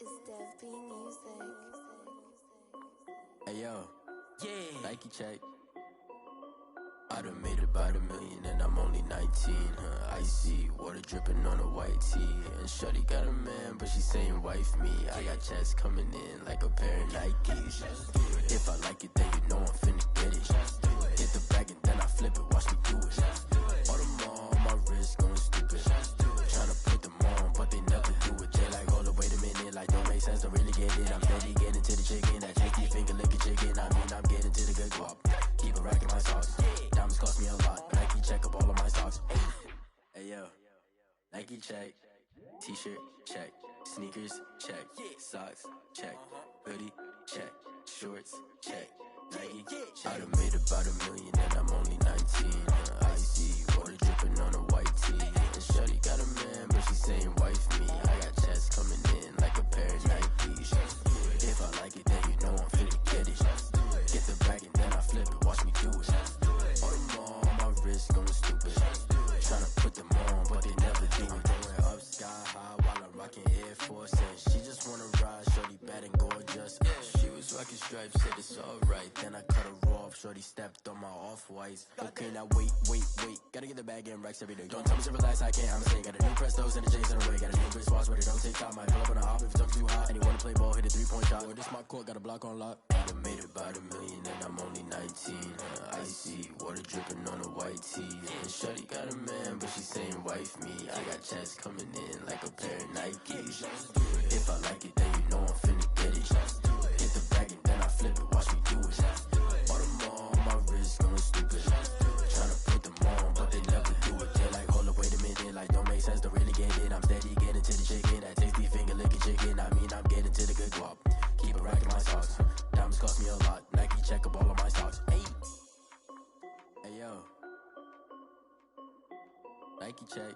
It's Dev B Music. Hey yo, yeah, Nike check. I done made about $1 million and I'm only 19, Icy, water dripping on a white tee. And shawty got a man, but she saying wife me. I got checks coming in like a pair of Nikes. If I like it, then you know I'm finna get it. Hit the bag and then I flip it, watch me do it. All them all on my wrist going stupid. Tryna put them on, but they never do it. They like, hold up, wait a minute, like don't make sense, don't really get it. I'm steady getting to the chicken, that tasty finger licking chicken. I mean, I'm getting to the good guap. Keep it racking my sauce. Diamonds cost me a lot. Nike check up all of my socks. Hey yo, Nike check. T-shirt check. Sneakers check. Socks check. Hoodie check. Shorts check. Nike check. I done made about $1 million and I'm only 19. Icy, water dripping on a white tee. And shawty got a man, but she saying wife me. I got checks coming in like a pair of Nikes. If I like it, then you know I'm finna get it. Get the bag and then I flip it, watch me do it. All them all on my wrist going stupid. Tryna put them on, but they never do it. Going up sky high while I'm rocking Air Force. And she just wanna ride, shorty bad and gorgeous. She was rocking stripes, said it's alright. Then I cut her off, shorty stepped on my off-whites. Okay, now wait. Gotta get the bag and racks every day. Don't tell me to relax, I can't, I'm saying. Got a new Prestos and a J's in a way. Got a new wristwatch, but it don't take time. Might pull up on a hop if it talks too hot. And you wanna play ball, hit a 3-point shot. Well, this my court, got a block on lock. I done made about $1 million and I'm only 19. Icy, water dripping on a white tee. And shawty got a man, but she saying wife me. I got checks coming in like a pair of Nikes. If I like it, then you know I'm finna get it. Hit the bag and then I flip it, watch me do it. All them all on my wrist going stupid. Tryna put them on, but they never do it. They're like, hold up, wait a minute, like don't make sense, don't really get it. I'm steady getting to the chicken, that tasty finger licking chicken. I mean, I'm getting to the good guap. Keep it racking my socks. Diamonds cost me a lot. Nike check up all of my socks. Hey yo, Nike check.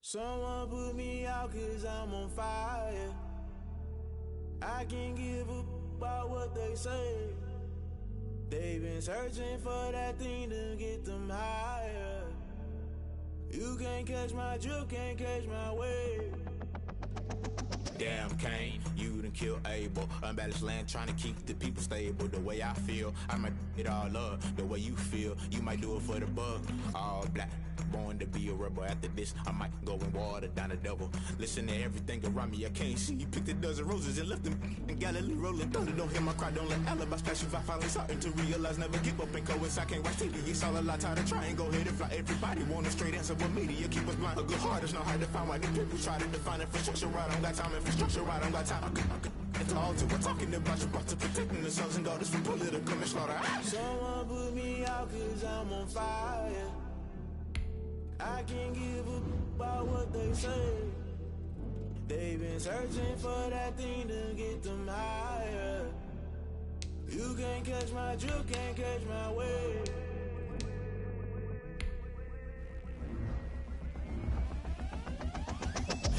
Someone put me out 'cause I'm on fire. I can't give a about what they say. They've been searching for that thing to get them higher. You can't catch my drift, can't catch my wave. Damn Kane, you done killed Abel. Unbalanced land trying to keep the people stable. The way I feel, I might it all up. The way you feel, you might do it for the bug. All black, born to be a rebel. After this, I might go and water down the devil. Listen to everything around me, I can't see. Picked a dozen roses and left them in Galilee rolling thunder. Don't hear my cry, don't let alibis pass you. I finally starting to realize, never give up and coincide. Can't watch TV, it's all a lot. Tired of trying, go ahead and fly. Everybody want a straight answer with media, keep us blind. A good heart is not hard to find. Why the people try to define infrastructure right? I don't got time, infrastructure right, I don't got time. It's all to we're talking about you, brought to protecting the sons and daughters from political and slaughter. Someone put me out 'cause I'm on fire. I can't give a about what they say. They've been searching for that thing to get them higher. You can't catch my drift, can't catch my wave.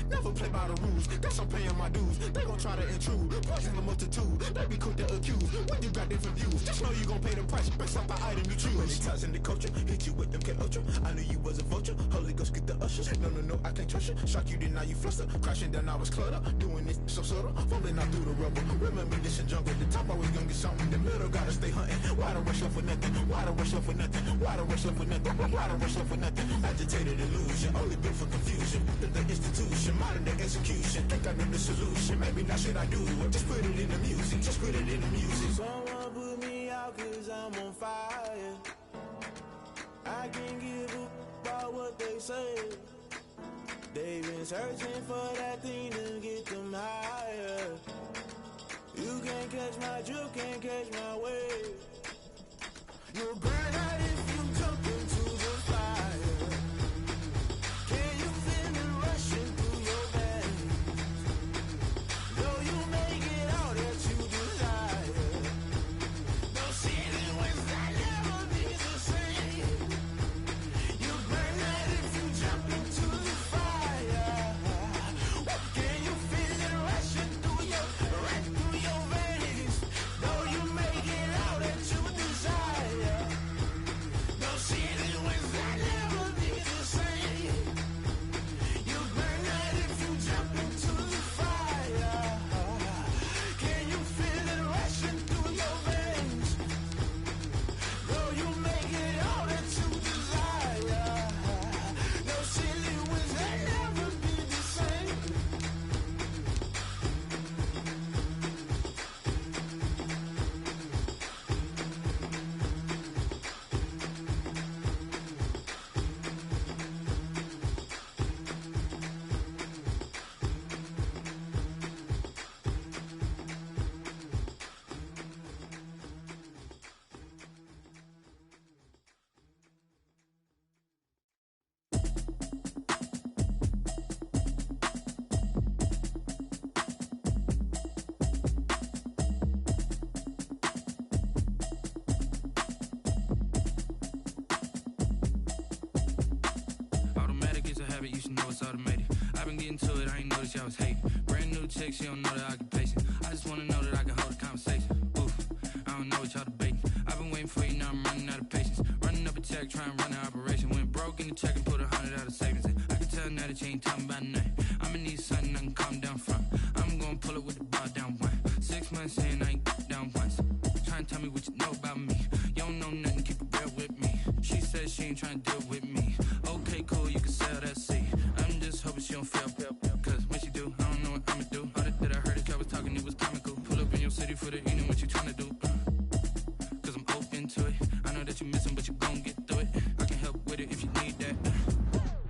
Never play by the rules, guess I'm paying my dues. They gon' try to intrude, poison the multitude. They be quick to accuse, when you got different views. Just know you gon' pay the price, based off the item you choose. Many times in the culture, hit you with them K-Ultra. I knew you was a vulture, Holy Ghost get the ushers. No, I can't trust you. Shock you, then now you fluster. Crashing down, I was cluttered. Doing this so subtle, falling out through the rubble. Remember this in jungle, the top always gonna get something. The middle gotta stay hunting. Why the rush up for nothing? Why the rush up for nothing? Why the rush up for nothing? Why the rush up for nothing? Agitated illusion, only built for confusion. The institution, modern day execution. Think I know the solution. Maybe not should I do it? Just put it in the music. Just put it in the music. Someone put me out 'cause I'm on fire. I can't give a about what they say. They've been searching for that thing to get them higher. You can't catch my drift, can't catch my wave. You'll burn out if you jump into the fire. Can you feel it rushing through your veins? Though you make it all that you desire. No ceiling wins that never be the same. You burn out if you jump into the fire. Can you feel it rushing through your veins? Though you make it all that you desire. I've been getting to it, I ain't noticed y'all was hating. Brand new chick, she don't know the occupation. I just wanna know that I can hold a conversation. Oof, I don't know what y'all debating. I've been waiting for you, now I'm running out of patience. Running up a check, trying to run an operation. Went broke in the check and put 100 out of savings in. I can tell now that you ain't talking about nothing. I'ma need something I can calm down from. I'm gonna pull it with the bar down one. 6 months in, I ain't down once. Trying to tell me what you know about me. You don't know nothing, keep it real with me. She said she ain't trying to deal with me. Okay, cool, you can sell that seed. I'm just hoping she don't fail. Cause when she do, I don't know what I'ma do. All that I heard that y'all was talking, it was comical. Pull up in your city for the evening, what you trying to do? Cause I'm open to it. I know that you missing, but you gon' get through it. I can help with it if you need that.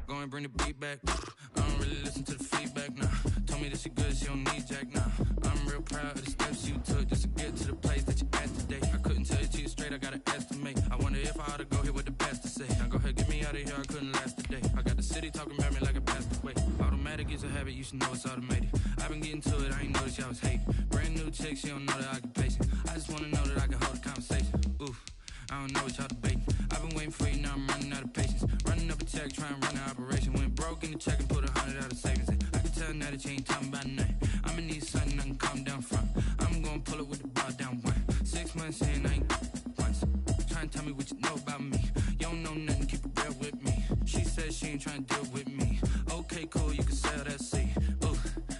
Go and bring the beat back. I don't really listen to the feedback, nah. Told me that she good, she don't need jack, nah. I'm real proud of the steps you took just to get to the place that you at today. I couldn't tell you to you straight, I gotta estimate. I wonder if I ought to go here with the best to say. Now go ahead, get me out of here, I couldn't last today. I got the city talking about me like I passed away. Automatic is a habit, you should know it's automated. I've been getting to it, I ain't noticed y'all was hating. Brand new chick, she don't know the occupation. I just wanna know that I can hold a conversation. Oof, I don't know what y'all debating. I've been waiting for you, now I'm running out of patience. Running up a check, trying to run an operation. Went broke in the check and put 100 out of savings in. I can tell now that you ain't talking about nothing. I'ma need something I can calm down from. I'm gonna pull it with the bar down one. 6 months in, I ain't once. Trying to tell me what you know about me. You don't know nothing, keep it real with me. She said she ain't trying to deal with me. Okay, cool, you can sell that seed. Ooh,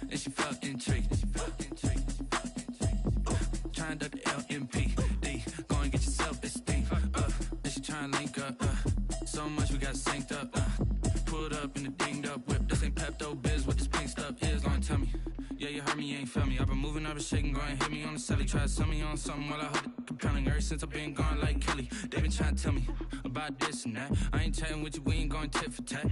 and she felt intrigued. Trying to duck the LMPD. Go and get your self-esteem. And she trying to link up. So much we got synced up. Pulled up in the dinged up whip. This ain't Pepto-Biz, what this pink stuff is. Long tell me. Yeah, you heard me, you ain't felt me. I've been moving, I've been shaking, go and hit me on the celly. Try to sell me on something while I hold it compelling. Ever since I've been gone like Kelly, they been trying to tell me about this and that. I ain't chatting with you, we ain't going tit for tat.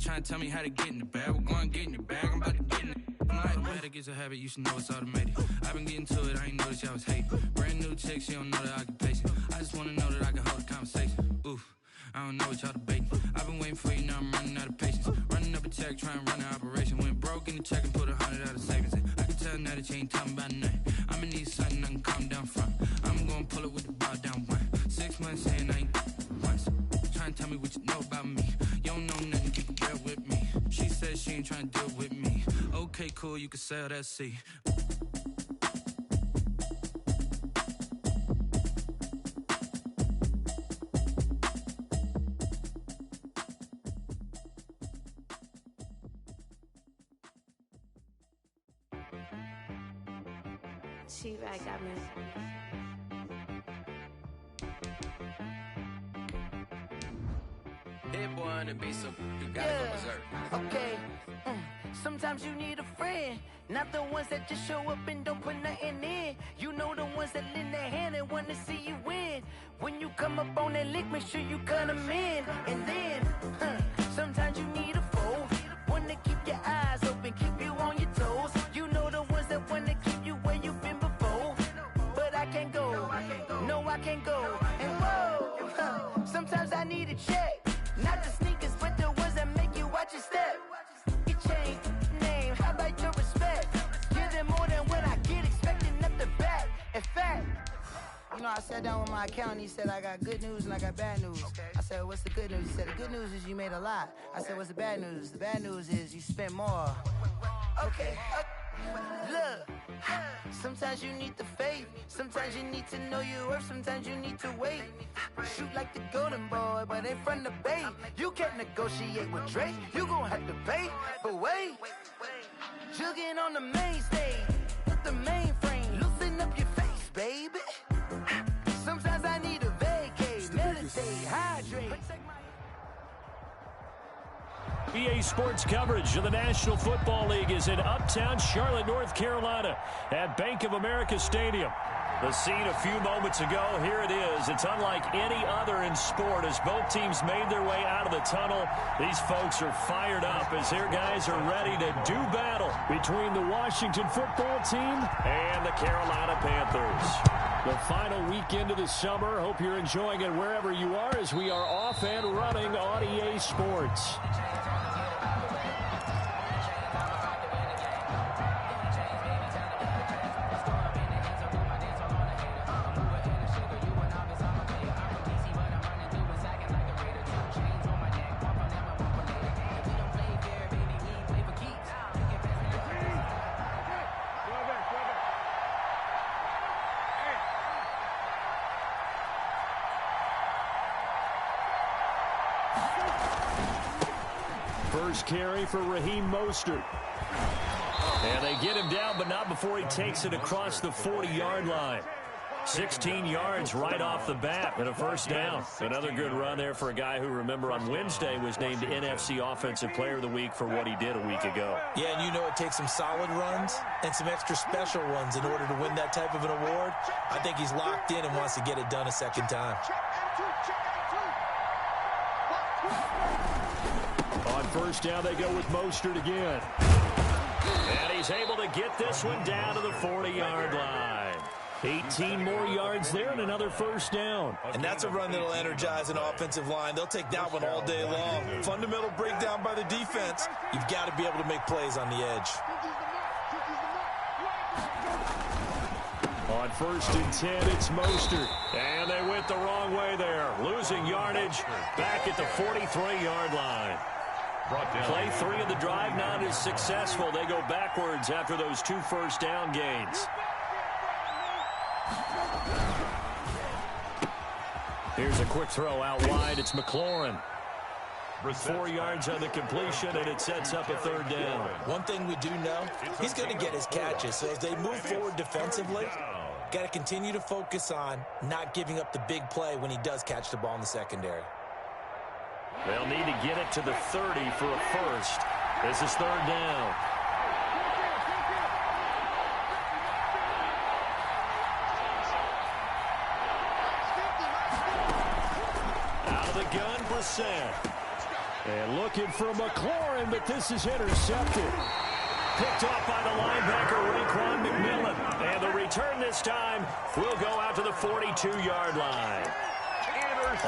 Trying to tell me how to get in the bag. We're going to get in the bag, I'm about to get in it. Automatic is a habit, you should know it's automated. I've been getting to it, I ain't noticed y'all was hating. Brand new chick, she don't know the occupation. I just wanna know that I can hold a conversation. Oof, I don't know what y'all debating. I've been waiting for you, now I'm running out of patience. Running up a check, trying to run an operation. Went broke in the check and put 100 out of savings in. I can tell now that you ain't talking about nothing. I'ma need something I can calm down from. I'm gonna pull it with the bar down one. 6 months in, I ain't once. Trying to tell me what you know about me. You don't know nothing, keep it real with me. She said she ain't trying to deal with me. Okay, cool, you can sell that seed. She-Rag got me. Hit boy on the beat, so you gotta go berserk. Okay. Sometimes you need a friend, not the ones that just show up and don't put nothing in. You know the ones that lend their hand and want to see you win. When you come up on that lick, make sure you cut them in. And then, sometimes you need a foe, one to keep your eyes open, keep you on your toes. You know the ones that want to keep you where you've been before. But I can't go, no I can't go. And whoa, sometimes I need a check, not the sneakers, but the ones that make you watch your step. Your chain, name, how about your respect? Give them more than what I get, expecting up the back. In fact, you know, I sat down with my accountant, he said I got good news and I got bad news. I said, what's the good news? He said, the good news is you made a lot. I said, what's the bad news? The bad news is you spent more. Okay, look, sometimes you need the faith, sometimes you need to know your worth, sometimes you need to wait. Shoot like the golden boy, but ain't from the bay. You can't negotiate with Drake, you gon' have to pay. But wait, jugging on the main stage, with the mainframe, loosen up your face, baby. Sometimes I need a vacate, meditate, hydrate. EA Sports coverage of the National Football League is in uptown Charlotte, North Carolina at Bank of America Stadium. The scene a few moments ago, here it is. It's unlike any other in sport as both teams made their way out of the tunnel. These folks are fired up as their guys are ready to do battle between the Washington football team and the Carolina Panthers. The final weekend of the summer. Hope you're enjoying it wherever you are as we are off and running on EA Sports. First carry for Raheem Mostert. And they get him down, but not before he takes it across the 40-yard line. 16 yards right off the bat and a first down. Another good run there for a guy who, remember, on Wednesday was named NFC Offensive Player of the Week for what he did a week ago. Yeah, and you know it takes some solid runs and some extra special ones in order to win that type of an award. I think he's locked in and wants to get it done a second time. On first down, they go with Mostert again. And he's able to get this one down to the 40-yard line. 18 more yards there and another first down. And that's a run that'll energize an offensive line. They'll take that one all day long. Fundamental breakdown by the defense. You've got to be able to make plays on the edge. On first and 10, it's Mostert. And they went the wrong way there. Losing yardage back at the 43-yard line. Play 3 of the drive not as successful. They go backwards after those 2 first down gains. Here's a quick throw out wide. It's McLaurin. 4 yards on the completion, and it sets up a third down. One thing we do know, he's going to get his catches. So as they move forward defensively, got to continue to focus on not giving up the big play when he does catch the ball in the secondary. They'll need to get it to the 30 for a first. This is third down. Out of the gun, Brissett. And looking for McLaurin, but this is intercepted. Picked off by the linebacker, Raekwon McMillan. And the return this time will go out to the 42-yard line.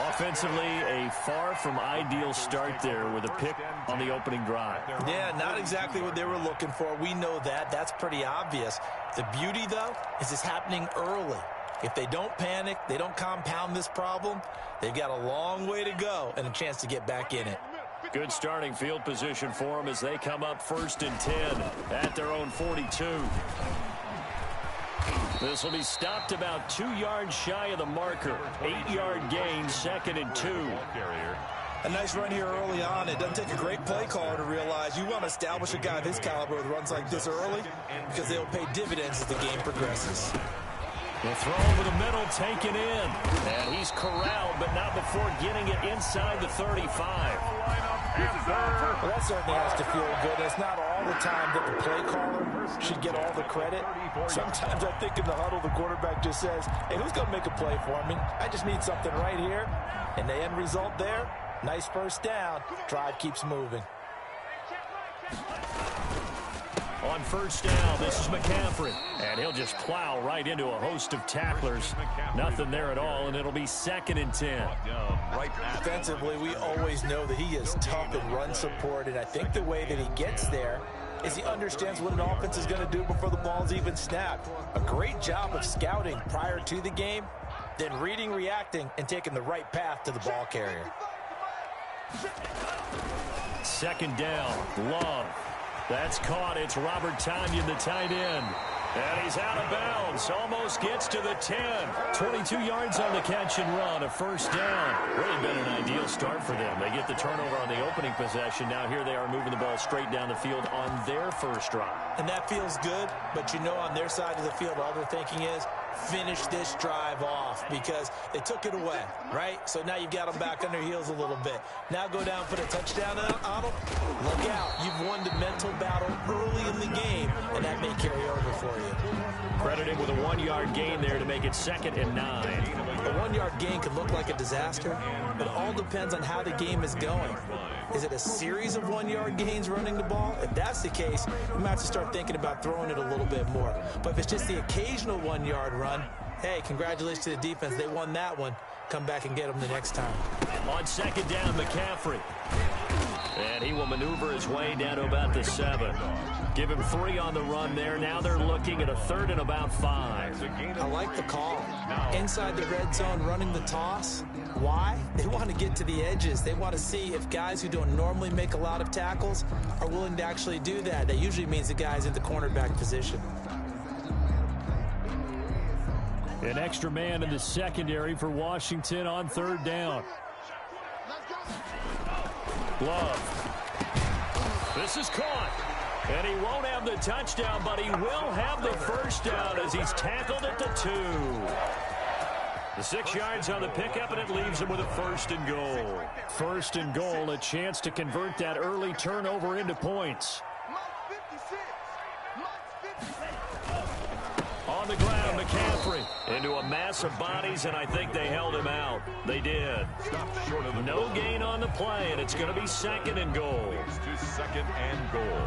Offensively, a far from ideal start there with a pick on the opening drive. Yeah, not exactly what they were looking for. We know that. That's pretty obvious. The beauty, though, is it's happening early. If they don't panic, they don't compound this problem, they've got a long way to go and a chance to get back in it. Good starting field position for them as they come up first and 10 at their own 42. This will be stopped about 2 yards shy of the marker. 8-yard gain, 2nd and 2. A nice run here early on. It doesn't take a great play caller to realize you want to establish a guy of his caliber with runs like this early because they'll pay dividends as the game progresses. The throw over the middle taken in. And he's corralled, but not before getting it inside the 35. Well, that certainly has to feel good. It's not all the time that the play caller should get all the credit. Sometimes I think in the huddle, the quarterback just says, hey, who's going to make a play for me? I just need something right here. And the end result there, nice first down. Drive keeps moving. On first down, this is McCaffrey. And he'll just plow right into a host of tacklers. Nothing there at all, and it'll be 2nd and 10. Defensively, we always know that he is tough in run support, and I think the way that he gets there is he understands what an offense is going to do before the ball's even snapped. A great job of scouting prior to the game, then reading, reacting, and taking the right path to the ball carrier. 2nd down, Love. That's caught. It's Robert Tonyan, the tight end. And he's out of bounds. Almost gets to the 10. 22 yards on the catch and run. A first down. Really been an ideal start for them. They get the turnover on the opening possession. Now here they are moving the ball straight down the field on their first drive. And that feels good, but you know on their side of the field, all they're thinking is, finish this drive off because they took it away, right? So now you've got them back on their heels a little bit. Now go down, put a touchdown on them. Look out. You've won the mental battle early in the game, and that may carry over for you. Credited with a 1-yard gain there to make it 2nd and 9. A 1-yard gain could look like a disaster, but it all depends on how the game is going. Is it a series of 1-yard gains running the ball? If that's the case, you might have to start thinking about throwing it a little bit more. But if it's just the occasional 1-yard run, hey, congratulations to the defense. They won that one. Come back and get them the next time. On 2nd down, McCaffrey. And he will maneuver his way down to about the 7. Give him 3 on the run there. Now they're looking at a 3rd and about 5. I like the call. Inside the red zone, running the toss. Why? They want to get to the edges. They want to see if guys who don't normally make a lot of tackles are willing to actually do that. That usually means the guy's in the cornerback position. An extra man in the secondary for Washington on 3rd down. Love. This is caught. And he won't have the touchdown, but he will have the first down as he's tackled at the 2. The 6 yards on the pickup, and it leaves him with a 1st and goal. 1st and goal, a chance to convert that early turnover into points. On the ground, McCaffrey into a mass of bodies, and I think they held him out. They did. No gain on the play, and it's going to be 2nd and goal. To 2nd and goal.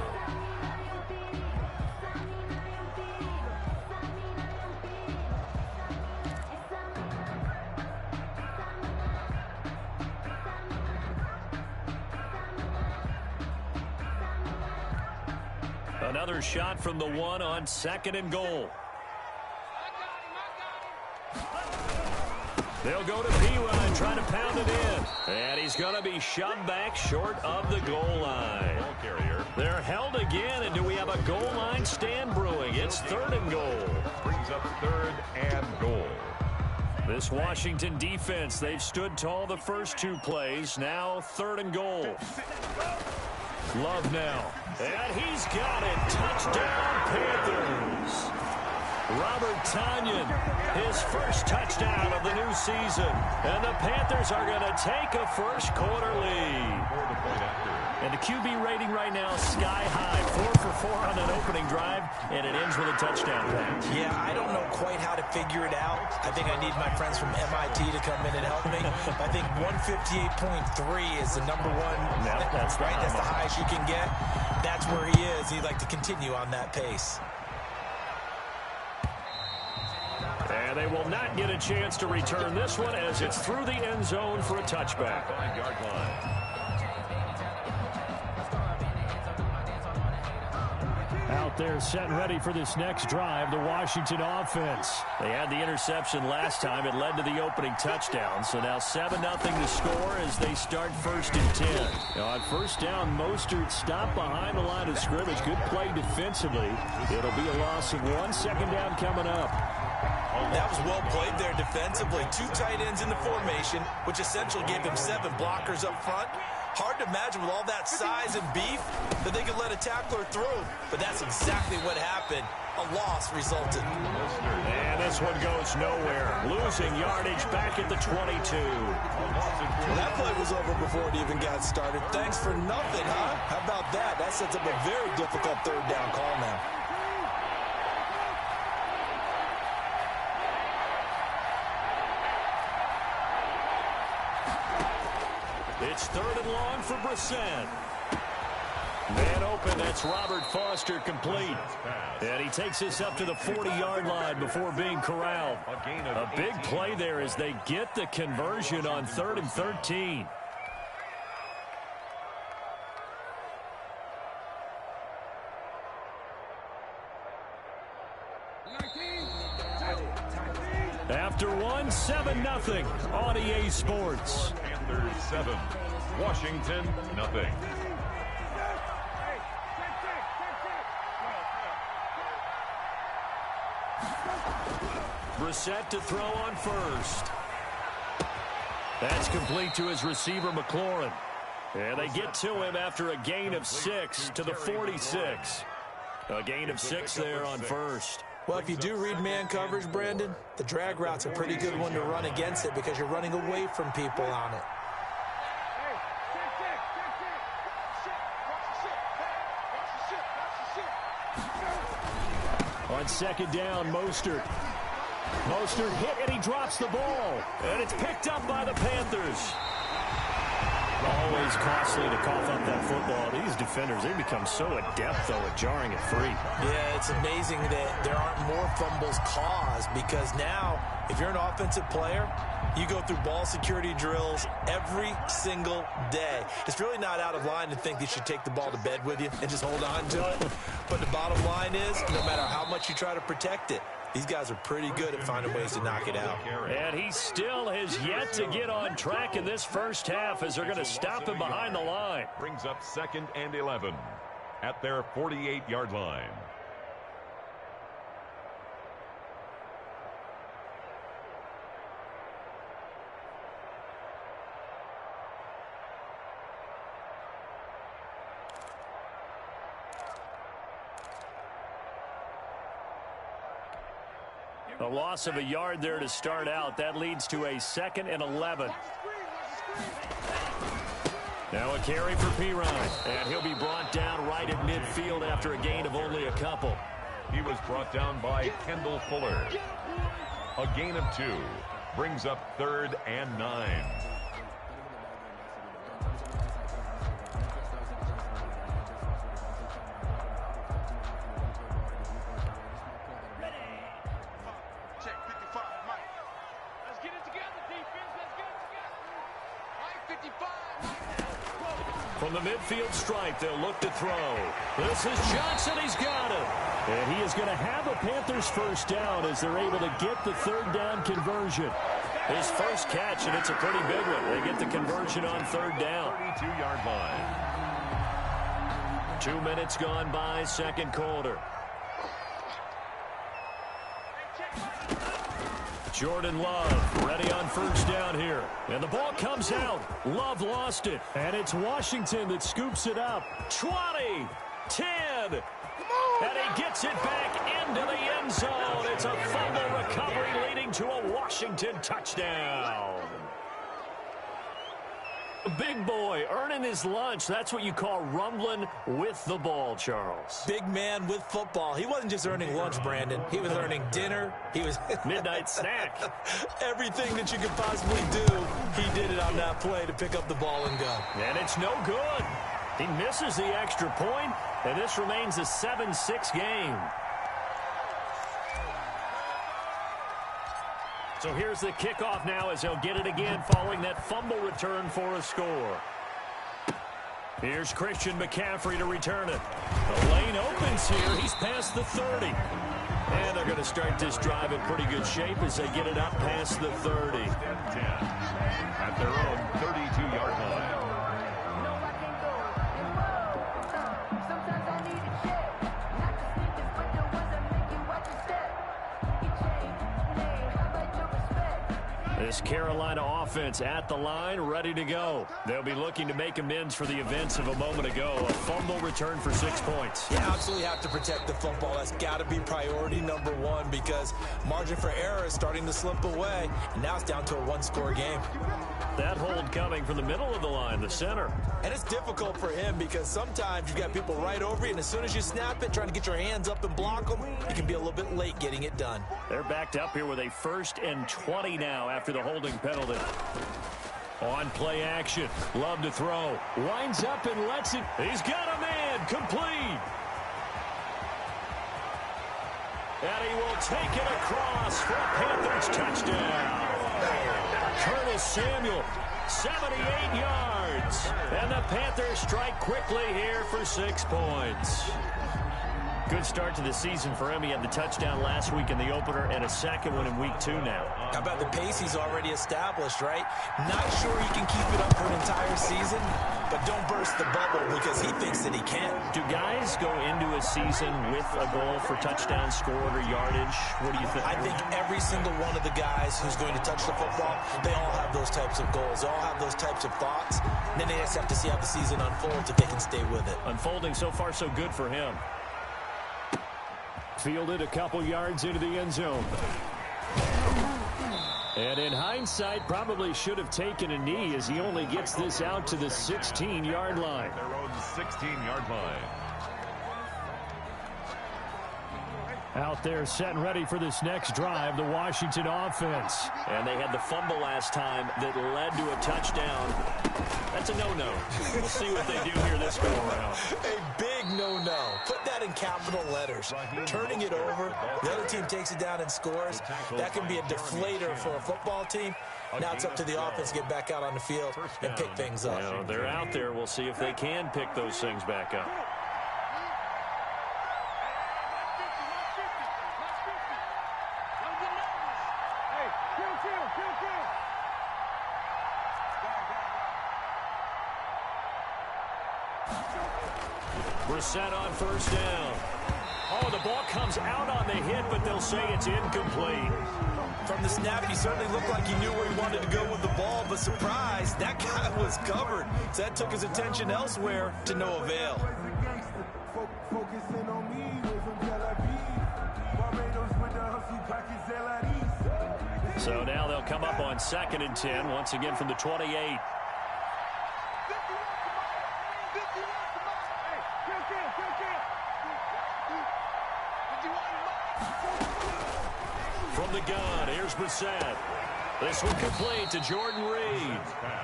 Another shot from the 1 on 2nd and goal. They'll go to P-Ryan, trying to pound it in. And he's going to be shoved back short of the goal line. Ball carrier. They're held again, and do we have a goal line stand brewing? It's 3rd and goal. Brings up 3rd and goal. This Washington defense, they've stood tall the first 2 plays. Now 3rd and goal. Love now. And he's got it. Touchdown, Panthers. Robert Tonyan, his first touchdown of the new season. And the Panthers are going to take a first quarter lead. And the QB rating right now, sky high. 4 for 4 on an opening drive, and it ends with a touchdown pass. Yeah, I don't know quite how to figure it out. I think I need my friends from MIT to come in and help me. I think 158.3 is the number one. Yep, that's right. That's the highest you can get. That's where he is. He'd like to continue on that pace. And they will not get a chance to return this one as it's through the end zone for a touchback. 5-yard line. Out there set and ready for this next drive, the Washington offense. They had the interception last time. It led to the opening touchdown. So now 7-0 to score as they start 1st and 10. Now on 1st down, Mostert stopped behind the line of scrimmage. Good play defensively. It'll be a loss of 1. 2nd down coming up. That was well played there defensively. 2 tight ends in the formation, which essentially gave them 7 blockers up front. Hard to imagine with all that size and beef that they could let a tackler through. But that's exactly what happened. A loss resulted. And this one goes nowhere. Losing yardage back at the 22. Well, that play was over before it even got started. Thanks for nothing, huh? How about that? That sets up a very difficult 3rd down call now. It's 3rd and long for Brissett. Man open, that's Robert Foster complete. And he takes this up to the 40-yard line before being corralled. A big play there as they get the conversion on 3rd and 13. After 1, 7-0 on EA Sports. Panthers 7, Washington nothing. Brissett to throw on 1st. That's complete to his receiver, McLaurin. And they get to him after a gain of 6 to the 46. A gain of 6 there on 1st. Well, if you do read man coverage, Brandon, the drag route's a pretty good one to run against it because you're running away from people on it. On 2nd down, Mostert. Mostert hit and he drops the ball. And it's picked up by the Panthers. Always costly to cough up that football. These defenders, they become so adept, though, at jarring it free. Yeah, it's amazing that there aren't more fumbles caused because now, if you're an offensive player, you go through ball security drills every single day. It's really not out of line to think that you should take the ball to bed with you and just hold on to it. But the bottom line is, no matter how much you try to protect it, these guys are pretty good at finding ways to knock it out. And he still has yet to get on track in this first half as they're going to stop him behind the line. Brings up 2nd and 11 at their 48-yard line. A loss of a yard there to start out. That leads to a 2nd and 11. Now a carry for Pirine, and he'll be brought down right at midfield after a gain of only a couple. He was brought down by Kendall Fuller. A gain of 2 brings up 3rd and 9. From the midfield stripe, they'll look to throw. This is Johnson. He's got it. And he is going to have a Panthers first down as they're able to get the 3rd down conversion. His first catch, and it's a pretty big one. They get the conversion on 3rd down. 32-yard line. 2 minutes gone by, 2nd quarter. Jordan Love ready on first down here. And the ball comes out. Love lost it. And it's Washington that scoops it up. 20, 10. And he gets it back into the end zone. It's a fumble recovery leading to a Washington touchdown. A big boy earning his lunch. That's what you call rumbling with the ball, Charles. Big man with football. He wasn't just earning lunch, Brandon. He was earning dinner. He was midnight snack. Everything that you could possibly do, he did it on that play to pick up the ball and go. And it's no good. He misses the extra point, and this remains a 7-6 game. So here's the kickoff now as they'll get it again following that fumble return for a score. Here's Christian McCaffrey to return it. The lane opens here. He's past the 30. And they're going to start this drive in pretty good shape as they get it up past the 30. 10 at their own 32-yard line. This Carolina offense at the line, ready to go. They'll be looking to make amends for the events of a moment ago. A fumble return for 6 points. You absolutely have to protect the football. That's got to be priority number 1 because margin for error is starting to slip away. And now it's down to a 1-score game. That hold coming from the middle of the line, the center. And it's difficult for him because sometimes you've got people right over you, and as soon as you snap it, trying to get your hands up and block them, you can be a little bit late getting it done. They're backed up here with a 1st and 20 now after the holding penalty. On play action, Love to throw. Winds up and lets it. He's got a man, complete. And he will take it across for a Panthers touchdown. Curtis Samuel, 78 yards. And the Panthers strike quickly here for 6 points. Good start to the season for him. He had the touchdown last week in the opener and a second one in week 2 now. How about the pace he's already established, right? Not sure he can keep it up for an entire season, but don't burst the bubble because he thinks that he can. Do guys go into a season with a goal for touchdown scored or yardage? What do you think? I think every single one of the guys who's going to touch the football, they all have those types of goals. They all have those types of thoughts. And then they just have to see how the season unfolds if they can stay with it. Unfolding so far so good for him. Fielded a couple yards into the end zone. And in hindsight, probably should have taken a knee as he only gets this out to the 16-yard line. Their own 16-yard line. Out there set and ready for this next drive, the Washington offense. And they had the fumble last time that led to a touchdown. That's a no-no. We'll see what they do here this go-around. A big no-no. Put that in capital letters. Turning it over, the other team takes it down and scores. That can be a deflator for a football team. Now it's up to the offense to get back out on the field and pick things up. You know, they're out there. We'll see if they can pick those things back up. Set on first down. Oh, the ball comes out on the hit, but they'll say it's incomplete. From the snap, he certainly looked like he knew where he wanted to go with the ball, but surprise, that guy was covered. So that took his attention elsewhere to no avail. Focusing on me, with some Barbados with the hustle pockets, So now they'll come up on 2nd and 10, once again from the 28. From the gun, here's Brissett. This one complete to Jordan Reed.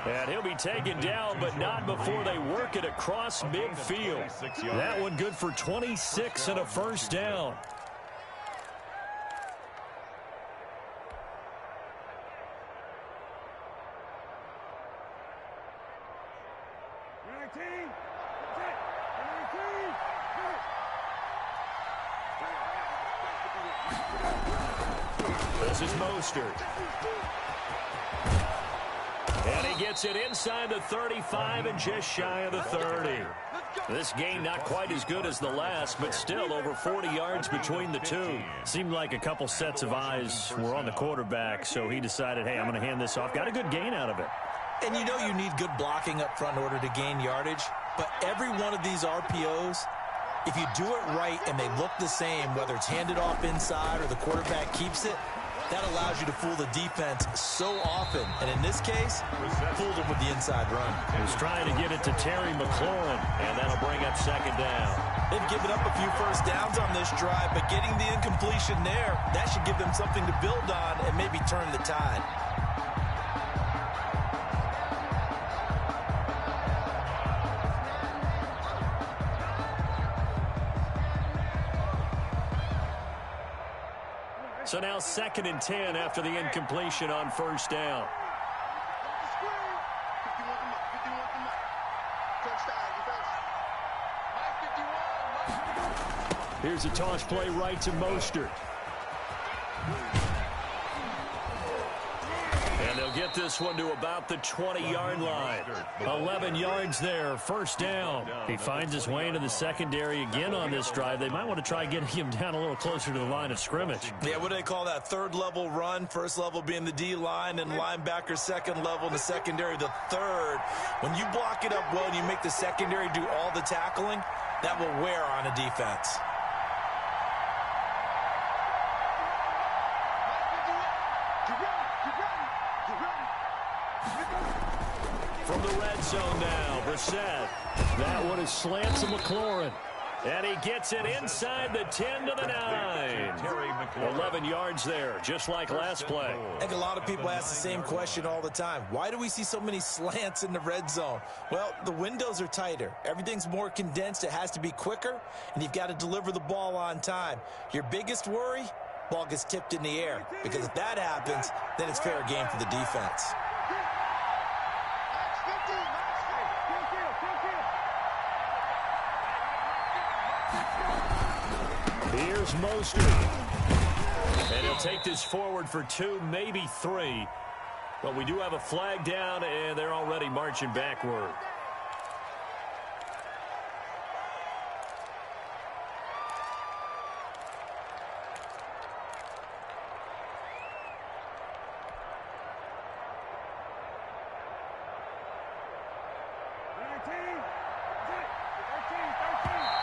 And he'll be taken down, but not before they work it across midfield. That one good for 26 and a first down. This is Mostert. And he gets it inside the 35 and just shy of the 30. This game not quite as good as the last, but still over 40 yards between the two. Seemed like a couple sets of eyes were on the quarterback, so he decided, hey, I'm going to hand this off. Got a good gain out of it. And you know you need good blocking up front in order to gain yardage, but every one of these RPOs, if you do it right and they look the same, whether it's handed off inside or the quarterback keeps it, that allows you to fool the defense so often. And in this case, fooled him with the inside run. He was trying to get it to Terry McLaurin, and that'll bring up 2nd down. They've given up a few first downs on this drive, but getting the incompletion there, that should give them something to build on and maybe turn the tide. So now 2nd and 10 after the incompletion on first down. Here's a toss play right to Mostert. And they'll get this one to about the 20-yard line. 11 yards there, first down. He finds his way into the secondary again on this drive. They might want to try getting him down a little closer to the line of scrimmage. Yeah, what do they call that? Third level run, first level being the D-line, and linebacker second level, and the secondary the third. When you block it up well and you make the secondary do all the tackling, that will wear on a defense. From the red zone now, Brissett. That one is slant to McLaurin. And he gets it inside the 10 to the 9. 11 yards there, just like last play. I think a lot of people ask the same question all the time. Why do we see so many slants in the red zone? Well, the windows are tighter. Everything's more condensed. It has to be quicker, and you've got to deliver the ball on time. Your biggest worry? Ball gets tipped in the air, because if that happens, then it's fair game for the defense. Here's Mostert. And he'll take this forward for 2, maybe 3. But we do have a flag down, and they're already marching backward.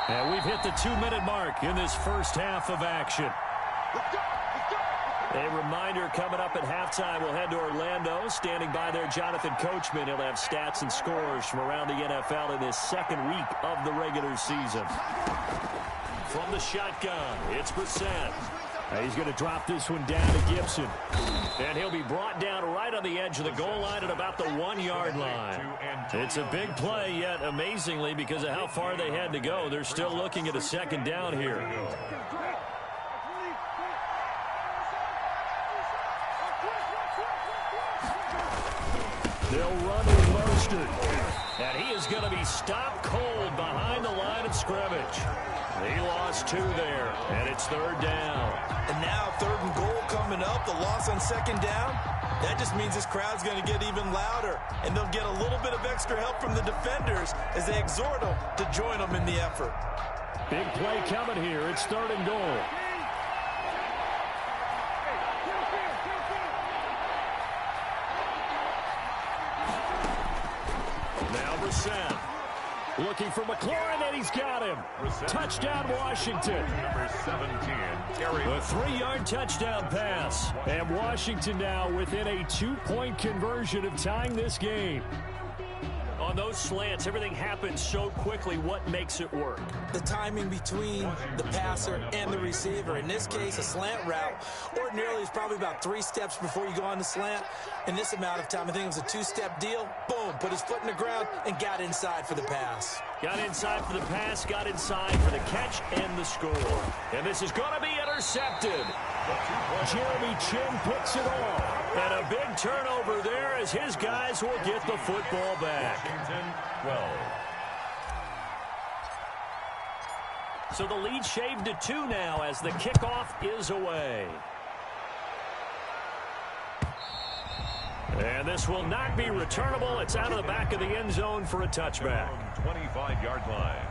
And we've hit the 2-minute mark in this first half of action. A reminder coming up at halftime, we'll head to Orlando. Standing by there, Jonathan Coachman. He'll have stats and scores from around the NFL in this second week of the regular season. From the shotgun, it's Brissett. He's going to drop this one down to Gibson. And he'll be brought down right on the edge of the goal line at about the 1-yard line. It's a big play, yet amazingly, because of how far they had to go, they're still looking at a second down here. They'll run with Mostert. And he is going to be stopped cold behind the line of scrimmage. He lost 2 there, and it's 3rd down. And now 3rd and goal coming up, the loss on 2nd down. That just means this crowd's going to get even louder, and they'll get a little bit of extra help from the defenders as they exhort them to join them in the effort. Big play coming here. It's 3rd and goal. Now Brissett. Looking for McLaurin, and he's got him. Touchdown, Washington. Number 17, Gary. A 3-yard touchdown pass. And Washington now within a 2-point conversion of tying this game. On those slants, everything happens so quickly. What makes it work? The timing between the passer and the receiver. In this case, a slant route ordinarily is probably about 3 steps before you go on the slant. In this amount of time, I think it was a 2-step deal. Boom, put his foot in the ground and got inside for the pass. Got inside for the pass, got inside for the catch and the score. And this is going to be intercepted. Jeremy Chin picks it off. And a big turnover there as his guys will get the football back. Washington 12. So the lead shaved to 2 now as the kickoff is away. And this will not be returnable. It's out of the back of the end zone for a touchback. 25-yard line.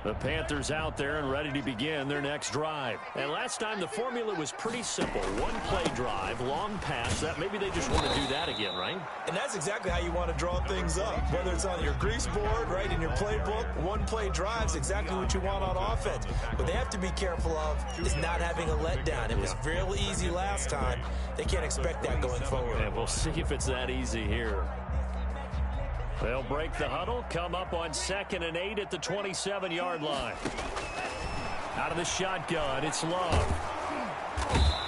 The Panthers out there and ready to begin their next drive. And last time the formula was pretty simple. 1-play drive, long pass. That maybe they just want to do that again, right? And that's exactly how you want to draw things up. Whether it's on your grease board, right, in your playbook, 1-play drive's exactly what you want on offense. What they have to be careful of is not having a letdown. It was real easy last time. They can't expect that going forward. And we'll see if it's that easy here. They'll break the huddle, come up on 2nd and 8 at the 27-yard line. Out of the shotgun, it's Love.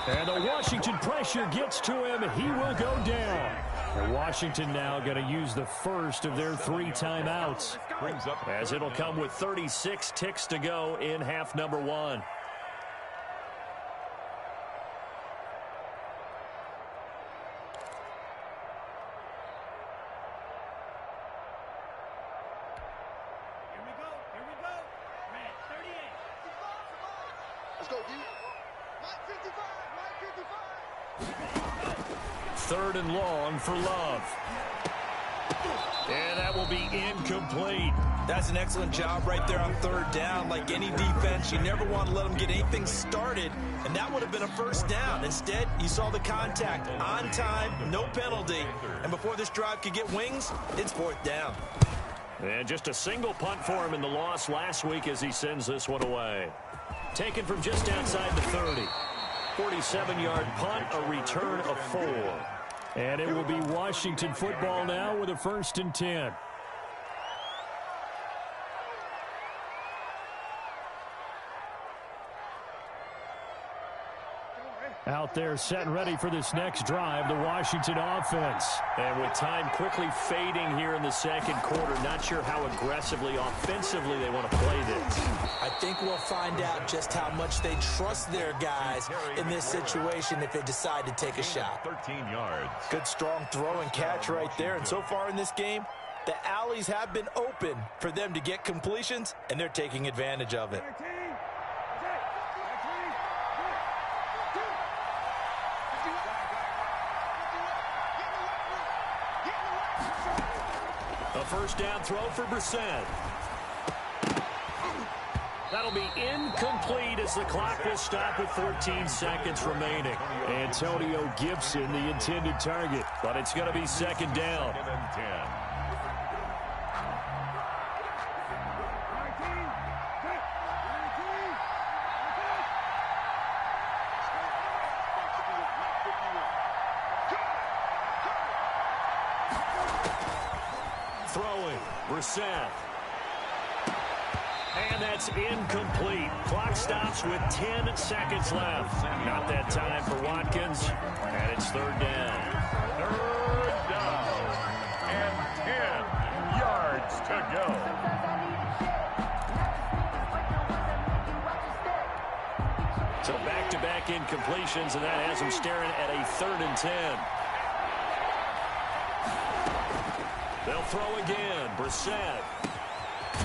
And the Washington pressure gets to him. He will go down. And Washington now going to use the first of their 3 timeouts, as it'll come with 36 ticks to go in half number 1. Third and long for Love. And that will be incomplete. That's an excellent job right there on 3rd down. Like any defense, you never want to let them get anything started, and that would have been a first down. Instead, you saw the contact on time, no penalty, and before this drive could get wings, it's 4th down. And just a single punt for him in the loss last week as he sends this one away. Taken from just outside the 30. 47-yard punt, a return of 4. And it will be Washington football now with a 1st and 10. Out there set and ready for this next drive, the Washington offense. And with time quickly fading here in the 2nd quarter, not sure how aggressively, offensively they want to play this. I think we'll find out just how much they trust their guys in this situation if they decide to take a shot. 13 yards. Good strong throw and catch right there. And so far in this game, the alleys have been open for them to get completions, and they're taking advantage of it. A first down throw for Brissett. That'll be incomplete as the clock will stop with 14 seconds remaining. Antonio Gibson, the intended target, but it's going to be 2nd down. 2nd and 10. Throwing, Brissett. And that's incomplete. Clock stops with 10 seconds left. Not that time for Watkins. And it's 3rd down. 3rd down. And 10 yards to go. So back-to-back incompletions, and that has him staring at a 3rd and 10. They'll throw again. Brissett.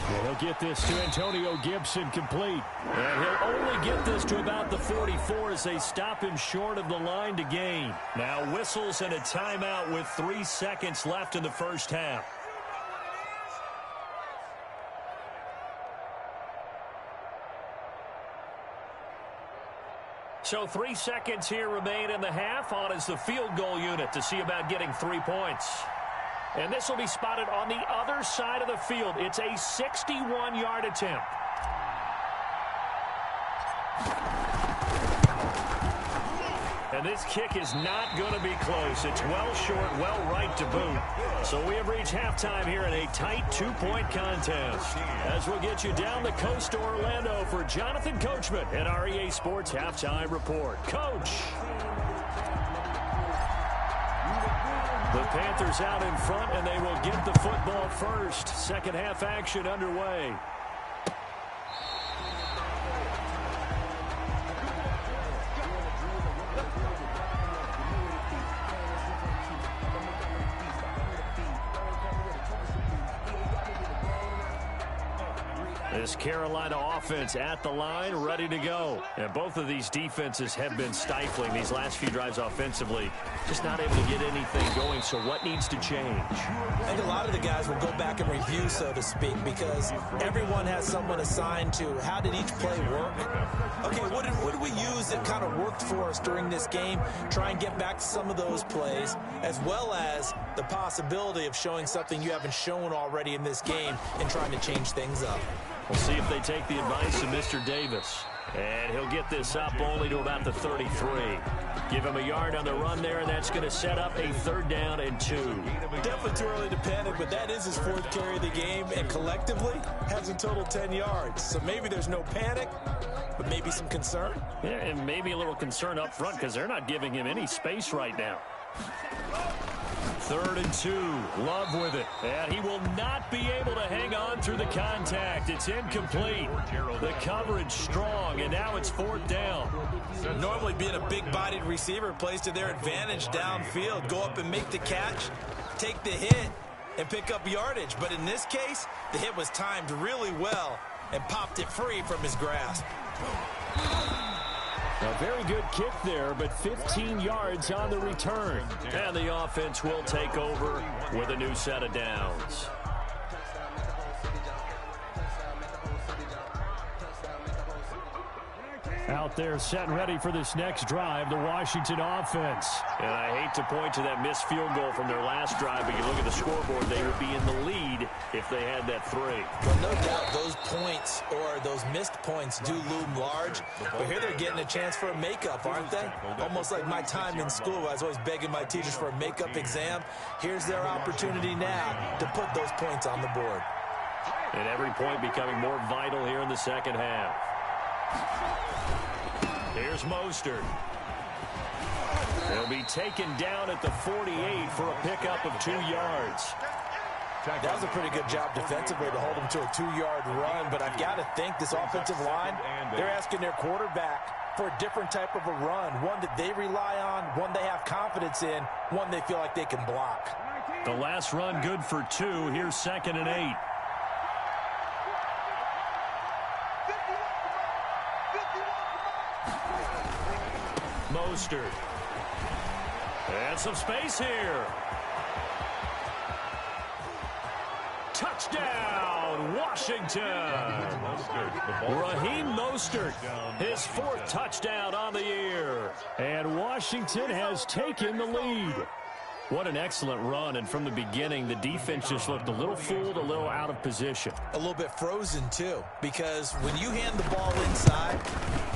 And he'll get this to Antonio Gibson complete. And he'll only get this to about the 44 as they stop him short of the line to gain. Now whistles and a timeout with 3 seconds left in the first half. So 3 seconds here remain in the half. On is the field goal unit to see about getting 3 points. And this will be spotted on the other side of the field. It's a 61-yard attempt. And this kick is not going to be close. It's well short, well right to boot. So we have reached halftime here in a tight 2-point contest. As we'll get you down the coast to Orlando for Jonathan Coachman and our EA Sports Halftime Report. Coach. The Panthers out in front, and they will get the football first. Second half action underway. This Carolina offense at the line, ready to go. And both of these defenses have been stifling these last few drives offensively. Just not able to get anything going, so what needs to change? I think a lot of the guys will go back and review, so to speak, because everyone has someone assigned to how did each play work. Okay, what did we use that kind of worked for us during this game? Try and get back to some of those plays, as well as the possibility of showing something you haven't shown already in this game and trying to change things up. We'll see if they take the advice of Mr. Davis. And he'll get this up only to about the 33. Give him a yard on the run there, and that's going to set up a 3rd down and 2. Definitely too early to panic, but that is his 4th carry of the game, and collectively has a total 10 yards. So maybe there's no panic, but maybe some concern. Yeah, and maybe a little concern up front because they're not giving him any space right now. 3rd and 2. Love with it. And he will not be able to hang on through the contact. It's incomplete. The coverage strong, and now it's 4th down. Normally being a big-bodied receiver plays to their advantage downfield. Go up and make the catch, take the hit, and pick up yardage. But in this case, the hit was timed really well and popped it free from his grasp. A very good kick there, but 15 yards on the return. And the offense will take over with a new set of downs. Out there set and ready for this next drive, the Washington offense. And I hate to point to that missed field goal from their last drive, but you look at the scoreboard, they would be in the lead if they had that 3. Well, no doubt those points or those missed points do loom large, but here they're getting a chance for a makeup, aren't they? Almost like my time in school. I was always begging my teachers for a makeup exam. Here's their opportunity now to put those points on the board. And every point becoming more vital here in the second half. Here's Mostert. He'll be taken down at the 48 for a pickup of 2 yards. That was a pretty good job defensively to hold him to a 2-yard run, but I've got to think this offensive line, they're asking their quarterback for a different type of a run, one that they rely on, one they have confidence in, one they feel like they can block. The last run good for 2. Here's 2nd and 8. Mostert. And some space here. Touchdown, Washington. Raheem Mostert, his 4th touchdown on the year. And Washington has taken the lead. What an excellent run, and from the beginning, the defense just looked a little fooled, a little out of position. A little bit frozen, too, because when you hand the ball inside,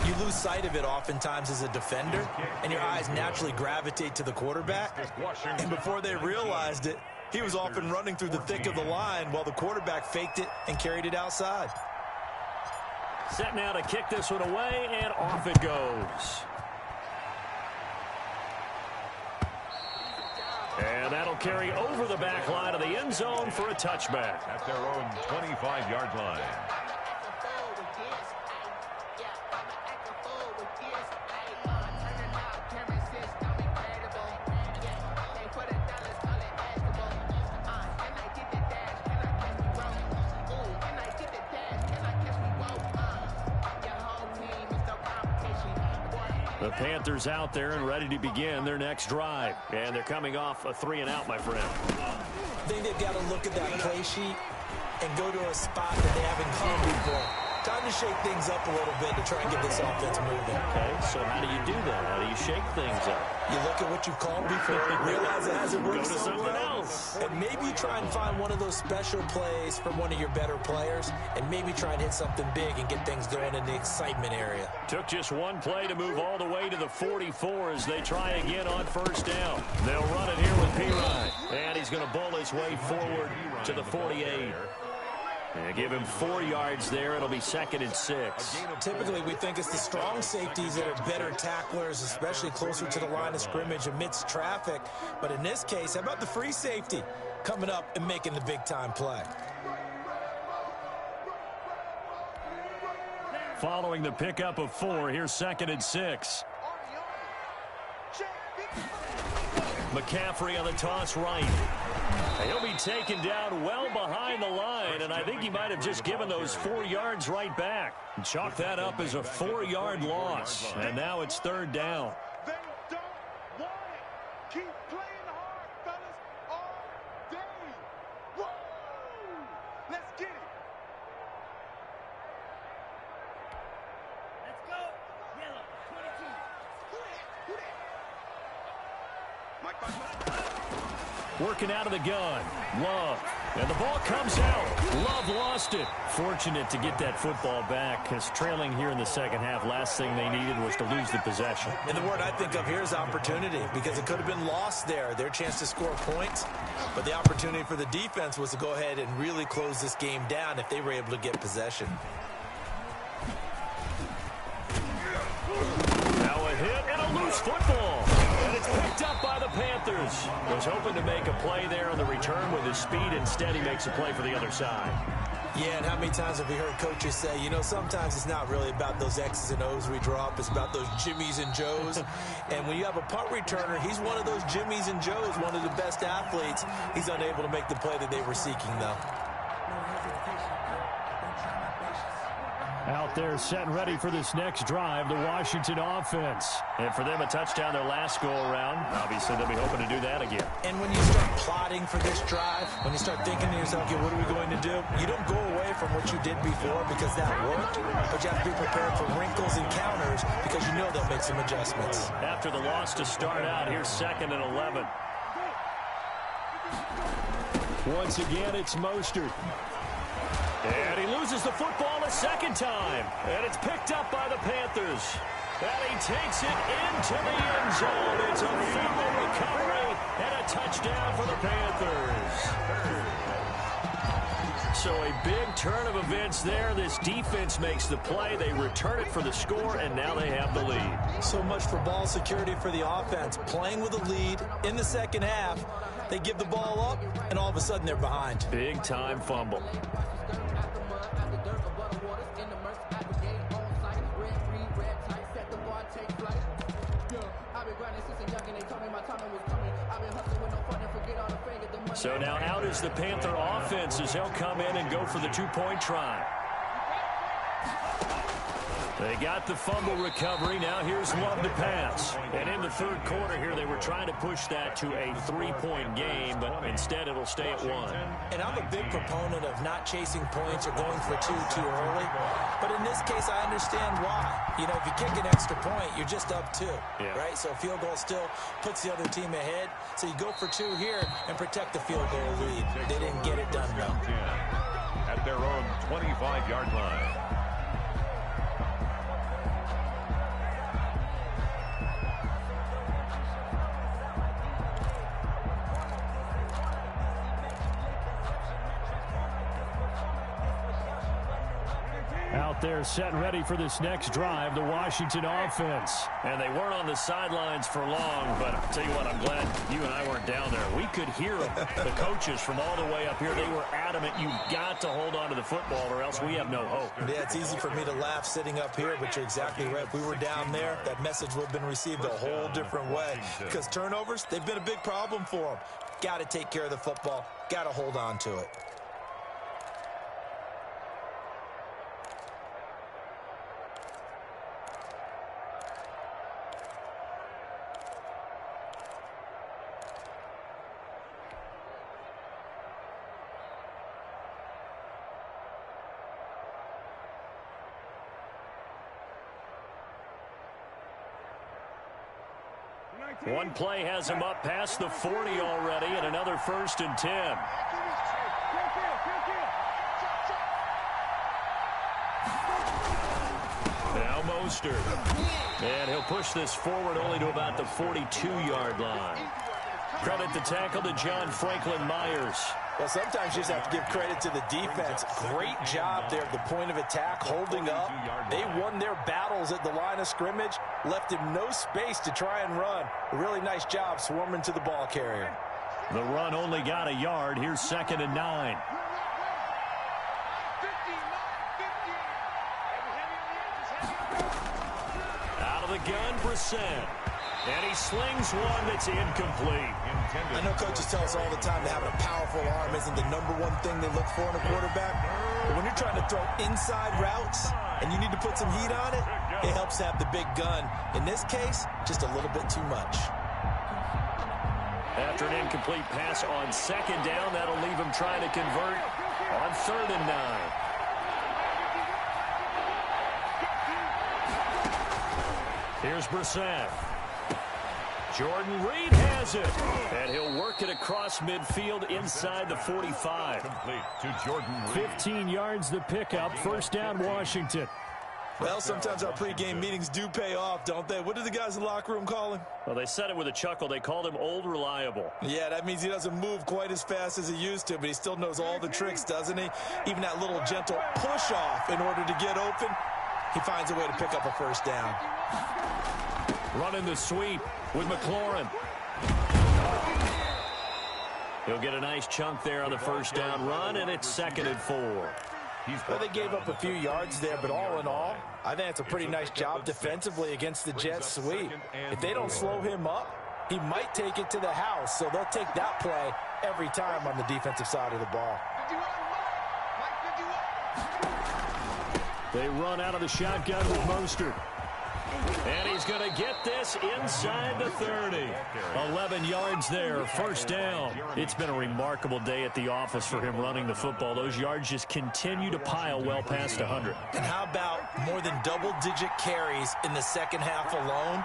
you lose sight of it oftentimes as a defender, and your eyes naturally gravitate to the quarterback. And before they realized it, he was off and running through the thick of the line while the quarterback faked it and carried it outside. Set now to kick this one away, and off it goes. And that'll carry over the back line of the end zone for a touchback. At their own 25-yard line. The Panthers out there and ready to begin their next drive. And they're coming off a 3-and-out, my friend. I think they've got to look at that play sheet and go to a spot that they haven't gone before. Time to shake things up a little bit to try and get this offense moving. Okay, so how do you do that? How do you shake things up? You look at what you called before, realize it hasn't worked Go to so something well, else. and maybe you try and find one of those special plays from one of your better players, and maybe try and hit something big and get things going in the excitement area. Took just one play to move all the way to the 44 as they try again on first down. They'll run it here with Pirine, and he's going to bowl his way forward to the 48. And give him 4 yards there. It'll be 2nd and 6. Typically, we think it's the strong safeties that are better tacklers, especially closer to the line of scrimmage amidst traffic. But in this case, how about the free safety coming up and making the big-time play? Following the pickup of 4, here's 2nd and 6. McCaffrey on the toss right. He'll be taken down well behind the line, and I think he might have just given those 4 yards right back. Chalk that up as a 4-yard loss, and now it's 3rd down. They don't want it. Keep playing hard, fellas, all day. Whoa! Let's get it. Let's go. Yellow, 22. Who that? Working out of the gun. Love. And the ball comes out. Love lost it. Fortunate to get that football back, because trailing here in the second half, last thing they needed was to lose the possession. And the word I think of here is opportunity, because it could have been lost there, their chance to score points. But the opportunity for the defense was to go ahead and really close this game down if they were able to get possession. Now a hit and a loose football. And it's picked up by the Panthers. Was hoping to make a play there on the return with his speed. Instead, he makes a play for the other side. Yeah, and how many times have we heard coaches say, you know, sometimes it's not really about those X's and O's we draw up. It's about those Jimmies and Joes. And when you have a punt returner, he's one of those Jimmies and Joes, one of the best athletes. He's unable to make the play that they were seeking, though. Out there set and ready for this next drive, the Washington offense. And for them, a touchdown their last go-around. Obviously, they'll be hoping to do that again. And when you start plotting for this drive, when you start thinking to yourself, okay, what are we going to do? You don't go away from what you did before because that worked, but you have to be prepared for wrinkles and counters because you know they'll make some adjustments. After the loss to start out, here's 2nd and 11. Once again, it's Mostert. And he loses the football a second time. And it's picked up by the Panthers. And he takes it into the end zone. It's a fumble recovery and a touchdown for the Panthers. So a big turn of events there. This defense makes the play. They return it for the score, and now they have the lead. So much for ball security for the offense. Playing with a lead in the second half. They give the ball up, and all of a sudden they're behind. Big-time fumble. So now out is the Panther offense as they'll come in and go for the 2-point try. They got the fumble recovery. Now here's Love to pass. And in the third quarter here, they were trying to push that to a 3-point game, but instead it'll stay at 1. And I'm a big proponent of not chasing points or going for 2 too early. But in this case, I understand why. You know, if you kick an extra point, you're just up 2, right? So a field goal still puts the other team ahead. So you go for 2 here and protect the field goal lead. They didn't get it done, though. At their own 25-yard line. Out there set and ready for this next drive, the Washington offense. And they weren't on the sidelines for long, but I'll tell you what, I'm glad you and I weren't down there. We could hear them, the coaches from all the way up here. They were adamant, you've got to hold on to the football or else we have no hope. Yeah, it's easy for me to laugh sitting up here, but you're exactly right. If we were down there, that message would have been received a whole different way. Because turnovers, they've been a big problem for them. Got to take care of the football. Got to hold on to it. One play has him up past the 40 already, and another 1st and 10. Now Mostert. And he'll push this forward only to about the 42-yard line. Credit the tackle to John Franklin Myers. Well, sometimes you just have to give credit to the defense. Great job there at the point of attack, holding up. They won their battles at the line of scrimmage, left him no space to try and run. A really nice job swarming to the ball carrier. The run only got a yard. Here's 2nd and 9. Out of the gun, Brissett. And he slings one that's incomplete. I know coaches tell us all the time that having a powerful arm isn't the #1 thing they look for in a quarterback. But when you're trying to throw inside routes and you need to put some heat on it, it helps to have the big gun. In this case, just a little bit too much. After an incomplete pass on 2nd down, that'll leave him trying to convert on 3rd and 9. Here's Brissett. Jordan Reed has it, and he'll work it across midfield inside the 45. Complete to Jordan Reed. 15 yards the pickup, 1st down Washington. Well, sometimes our pregame meetings do pay off, don't they? What do the guys in the locker room call him? Well, they said it with a chuckle. They called him Old Reliable. Yeah, that means he doesn't move quite as fast as he used to, but he still knows all the tricks, doesn't he? Even that little gentle push-off in order to get open, he finds a way to pick up a 1st down. Running the sweep with McLaurin. He'll get a nice chunk there on the 1st down run, and it's 2nd and 4. Well, they gave up a few yards there, but all in all, I think it's a pretty nice job defensively against the Jets sweep. If they don't slow him up, he might take it to the house, so they'll take that play every time on the defensive side of the ball. They run out of the shotgun with Mostert. And he's going to get this inside the 30. 11 yards there, 1st down. It's been a remarkable day at the office for him running the football. Those yards just continue to pile well past 100. And how about more than double-digit carries in the 2nd half alone?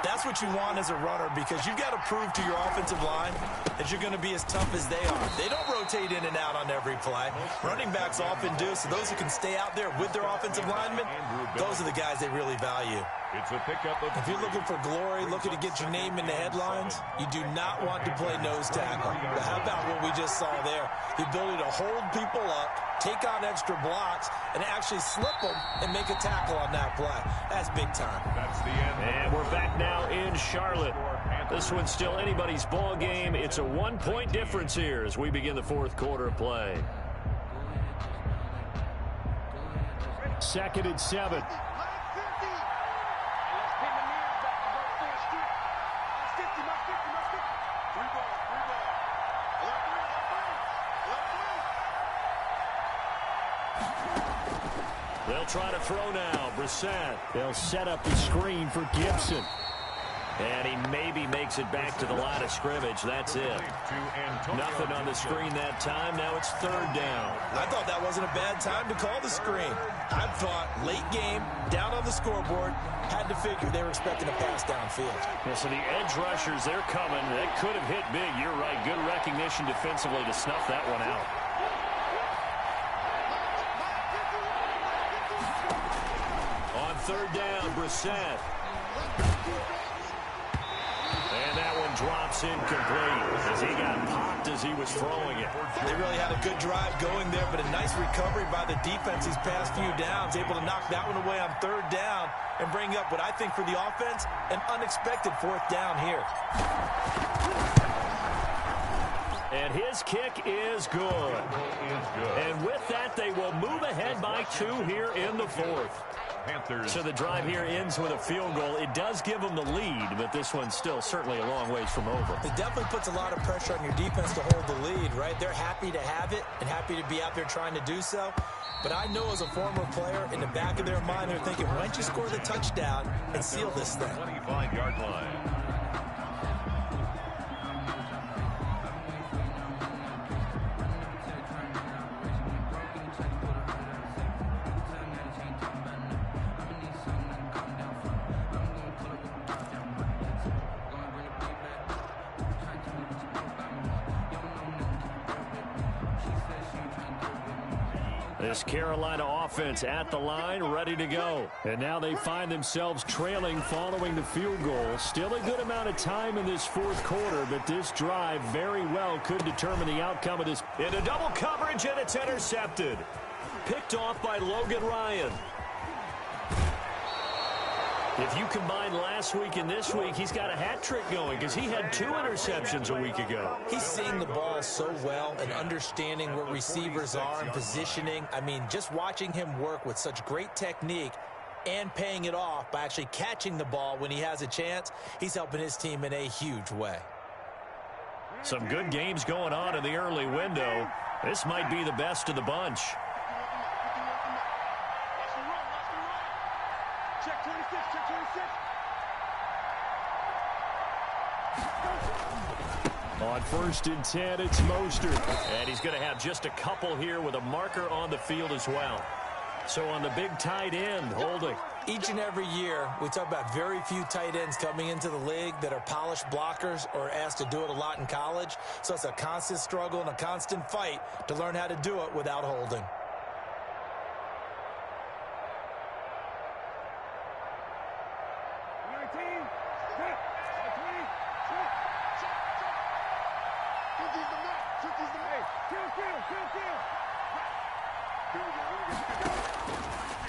That's what you want as a runner, because you've got to prove to your offensive line that you're going to be as tough as they are. They don't rotate in and out on every play. Running backs often do, so those who can stay out there with their offensive linemen, those are the guys they really value. It's a pickup of If you're looking for glory, looking to get your name in the headlines, you do not want to play nose tackle. But how about what we just saw there? The ability to hold people up, take on extra blocks, and actually slip them and make a tackle on that play. That's big time. That's the end. And we're back now in Charlotte. This one's still anybody's ball game. It's a 1-point difference here as we begin the 4th quarter of play. 2nd and 7. They'll try to throw now. Brissett. They'll set up the screen for Gibson. And he maybe makes it back to the line of scrimmage. That's it. Nothing on the screen that time. Now it's 3rd down. I thought that wasn't a bad time to call the screen. I thought late game, down on the scoreboard, had to figure they were expecting a pass downfield. Yeah, so the edge rushers, they're coming. They could have hit big. You're right. Good recognition defensively to snuff that one out. On 3rd down, Brissett. And that one drops incomplete as he got popped as he was throwing it. They really had a good drive going there, but a nice recovery by the defense these past few downs, able to knock that one away on 3rd down and bring up what I think for the offense, an unexpected 4th down here. And his kick is good. And with that, they will move ahead by 2 here in the 4th. Panthers. So the drive here ends with a field goal. It does give them the lead, but this one's still certainly a long ways from over. It definitely puts a lot of pressure on your defense to hold the lead, right? They're happy to have it and happy to be out there trying to do so. But I know as a former player, in the back of their mind, they're thinking, why don't you score the touchdown and seal this thing? 25-yard line. This Carolina offense at the line, ready to go. And now they find themselves trailing following the field goal. Still a good amount of time in this fourth quarter, but this drive very well could determine the outcome of this. Into double coverage, and it's intercepted. Picked off by Logan Ryan. If you combine last week and this week, he's got a hat trick going because he had 2 interceptions a week ago. He's seeing the ball so well and understanding where receivers are and positioning. I mean, just watching him work with such great technique and paying it off by actually catching the ball when he has a chance, he's helping his team in a huge way. Some good games going on in the early window. This might be the best of the bunch. Check 26, check 26. On 1st and 10, it's Mostert. And he's going to have just a couple here with a marker on the field as well. So on the big tight end, holding. Each and every year, we talk about very few tight ends coming into the league that are polished blockers or asked to do it a lot in college. So it's a constant struggle and a constant fight to learn how to do it without holding.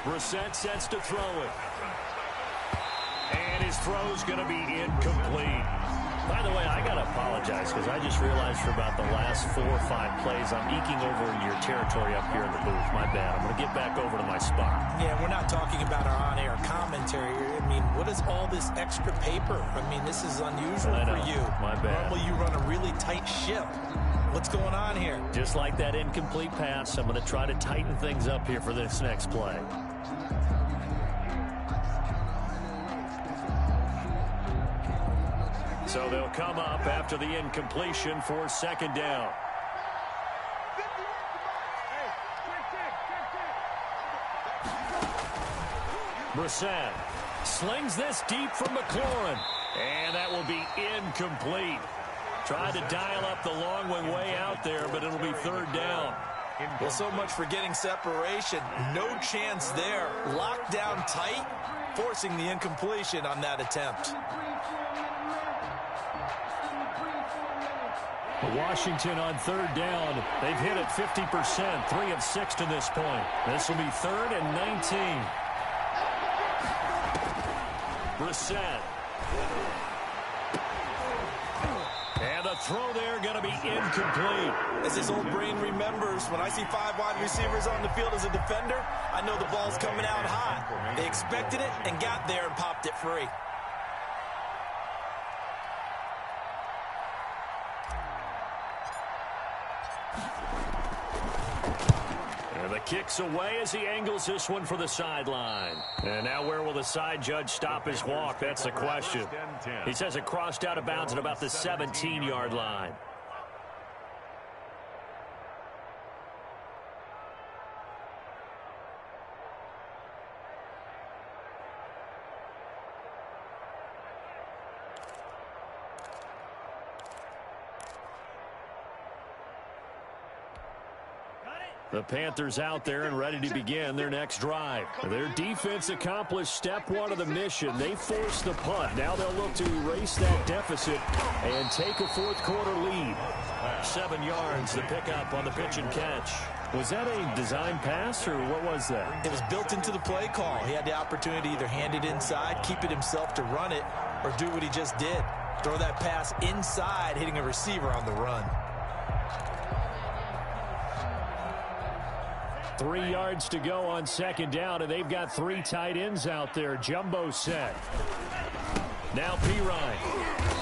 Brissett sets to throw it. And his throw's going to be incomplete. By the way, I got to apologize because I just realized for about the last 4 or 5 plays, I'm eking over your territory up here in the booth. My bad. I'm going to get back over to my spot. Yeah, we're not talking about our on-air commentary. I mean, what is all this extra paper? I mean, this is unusual for you. My bad. Normally you run a really tight ship. What's going on here? Just like that incomplete pass, I'm going to try to tighten things up here for this next play. So they'll come up after the incompletion for 2nd down. Brissett slings this deep from McLaurin, and that will be incomplete. Tried to dial up the long way out there, but it'll be 3rd down. Well, so much for getting separation. No chance there. Locked down tight, forcing the incompletion on that attempt. Washington on 3rd down. They've hit it 50%, 3 of 6 to this point. This will be 3rd and 19. Brissett. And the throw there going to be incomplete. As his old brain remembers, when I see 5 wide receivers on the field as a defender, I know the ball's coming out hot. They expected it and got there and popped it free. The kick's away as he angles this one for the sideline. And now where will the side judge stop his walk? That's the question. He says it crossed out of bounds at about the 17-yard line. The Panthers out there and ready to begin their next drive. Their defense accomplished step 1 of the mission. They forced the punt. Now they'll look to erase that deficit and take a 4th quarter lead. 7 yards, the pickup on the pitch and catch. Was that a design pass, or what was that? It was built into the play call. He had the opportunity to either hand it inside, keep it himself to run it, or do what he just did. Throw that pass inside, hitting a receiver on the run. 3 yards to go on 2nd down, and they've got 3 tight ends out there. Jumbo set. Now Pirine.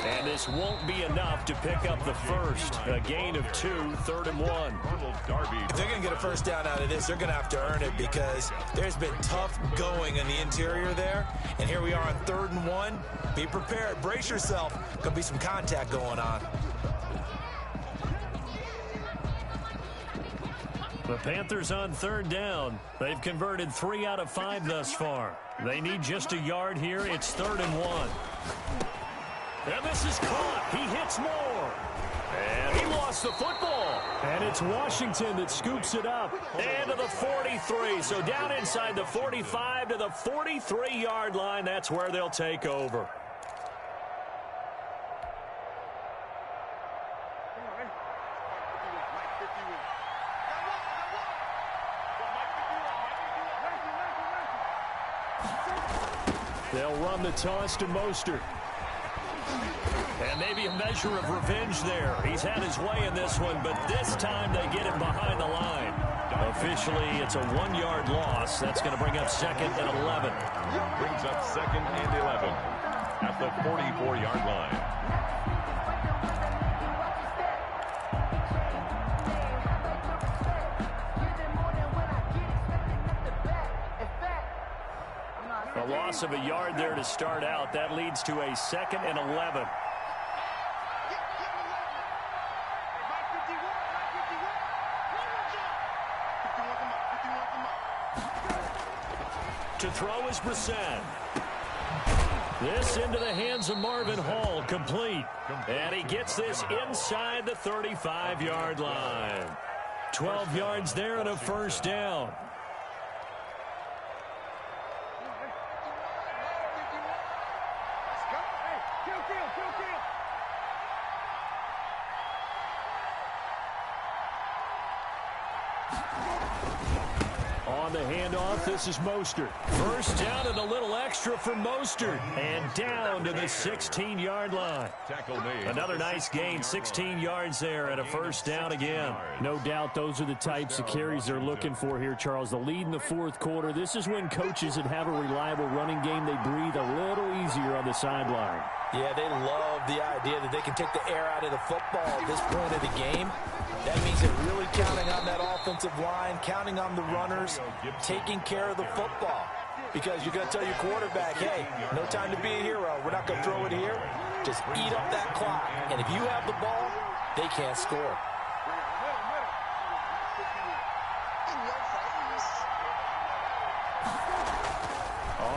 And this won't be enough to pick up the first. A gain of 2, 3rd and 1. If they're going to get a first down out of this, they're going to have to earn it because there's been tough going in the interior there. And here we are on 3rd and 1. Be prepared. Brace yourself. Could be some contact going on. The Panthers on 3rd down. They've converted 3 out of 5 thus far. They need just a yard here. It's 3rd and 1. And this is caught. He hits more. And he lost the football. And it's Washington that scoops it up. And to the 43. So down inside the 45 to the 43-yard line. That's where they'll take over. They'll run the toss to Mostert. And maybe a measure of revenge there. He's had his way in this one, but this time they get him behind the line. Officially, it's a 1-yard loss. That's going to bring up 2nd and 11. Brings up 2nd and 11 at the 44-yard line. A loss of a yard there to start out. That leads to a 2nd and 11. To throw is Brissett. This into the hands of Marvin Hall, complete. And he gets this inside the 35-yard line. 12 yards there and a first down. On the handoff, this is Mostert. First down and a little extra for Mostert. And down to the 16-yard line. Another nice gain, 16 yards there and a first down again. No doubt those are the types of carries they're looking for here, Charles. The lead in the fourth quarter. This is when coaches that have a reliable running game, they breathe a little easier on the sideline. Yeah, they love the idea that they can take the air out of the football at this point of the game. That means they're really counting on that offensive line, counting on the runners, taking care of the football. Because you're going to tell your quarterback, hey, no time to be a hero. We're not going to throw it here. Just eat up that clock. And if you have the ball, they can't score.